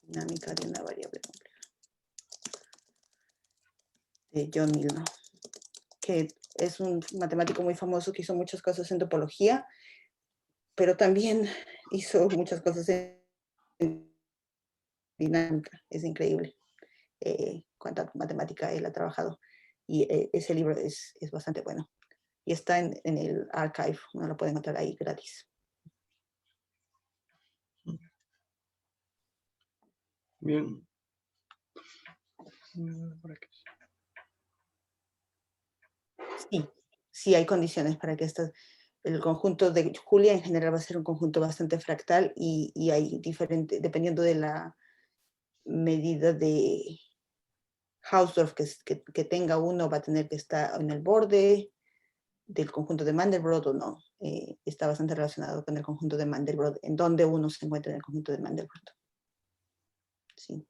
Speaker 1: Dinámica de una variable compleja. De John Milnor, que es un matemático muy famoso que hizo muchas cosas en topología, pero también hizo muchas cosas en dinámica. Es increíble cuánta matemática él ha trabajado. Y ese libro es bastante bueno. Y está en el archive, uno lo puede encontrar ahí gratis.
Speaker 2: Bien.
Speaker 1: Sí hay condiciones para que el conjunto de Julia en general va a ser un conjunto bastante fractal y hay dependiendo de la medida de Hausdorff que tenga uno, va a tener que estar en el borde del conjunto de Mandelbrot o no. Está bastante relacionado con el conjunto de Mandelbrot, en donde uno se encuentra en el conjunto de Mandelbrot. Sí.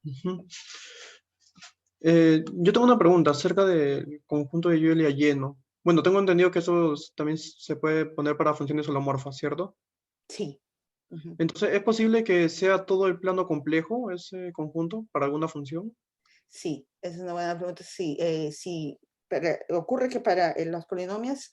Speaker 2: Ujú. Yo tengo una pregunta acerca del conjunto de Euler lleno. Bueno, tengo entendido que eso también se puede poner para funciones holomorfas, ¿cierto?
Speaker 1: Sí. Ujú.
Speaker 2: Entonces, ¿es posible que sea todo el plano complejo, ese conjunto, para alguna función?
Speaker 1: Sí, esa es una buena pregunta. Sí, sí, ocurre que para los polinomios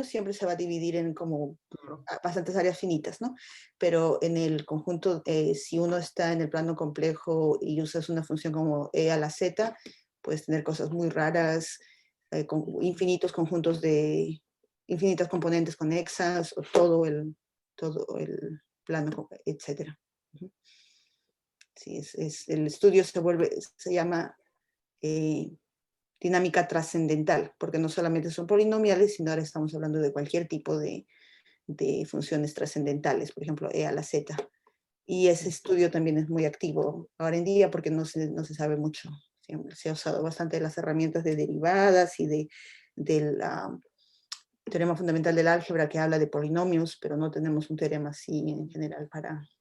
Speaker 1: siempre se va a dividir en como
Speaker 2: Claro.
Speaker 1: bastantes áreas finitas, ¿no? Pero en el conjunto, si uno está en el plano complejo y usas una función como e a la z, puedes tener cosas muy raras, con infinitos conjuntos de infinitas componentes conexas, o todo el plano, etcétera. Ujú. Sí, el estudio se llama eh, dinámica trascendental, porque no solamente son polinomiales, sino ahora estamos hablando de cualquier tipo de funciones trascendentales, por ejemplo, e a la z. Y ese estudio también es muy activo ahora en día porque no se sabe mucho. Se ha usado bastante las herramientas de derivadas y del teorema fundamental del álgebra que habla de polinomios, pero no tenemos un teorema así en general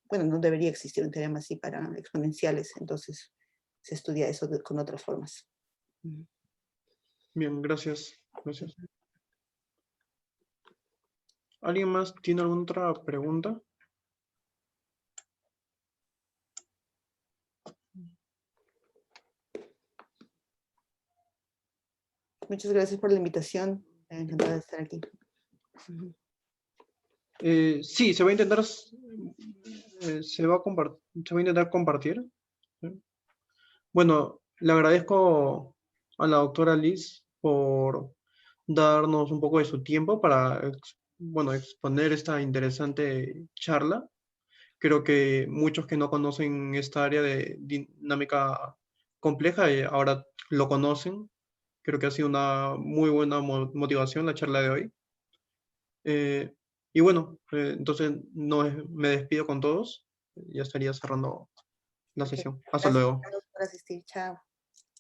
Speaker 1: bueno, no debería existir un teorema así para exponenciales, entonces se estudia eso con otras formas.
Speaker 2: Bien, gracias. Gracias. ¿Alguien más tiene alguna otra pregunta?
Speaker 1: Muchas gracias por la invitación. Encantada de estar aquí.
Speaker 2: Sí, se va a intentar, se va a intentar compartir. ¿Sí? Bueno, le agradezco a la doctora Liz por darnos un poco de su tiempo para, bueno, exponer esta interesante charla. Creo que muchos que no conocen esta área de dinámica compleja ahora lo conocen. Creo que ha sido una muy buena motivación la charla de hoy. Eh, y bueno, entonces me despido con todos. Ya estaría cerrando la
Speaker 1: Ok,
Speaker 2: sesión. Hasta
Speaker 1: gracias
Speaker 2: luego.
Speaker 1: por asistir. Chao.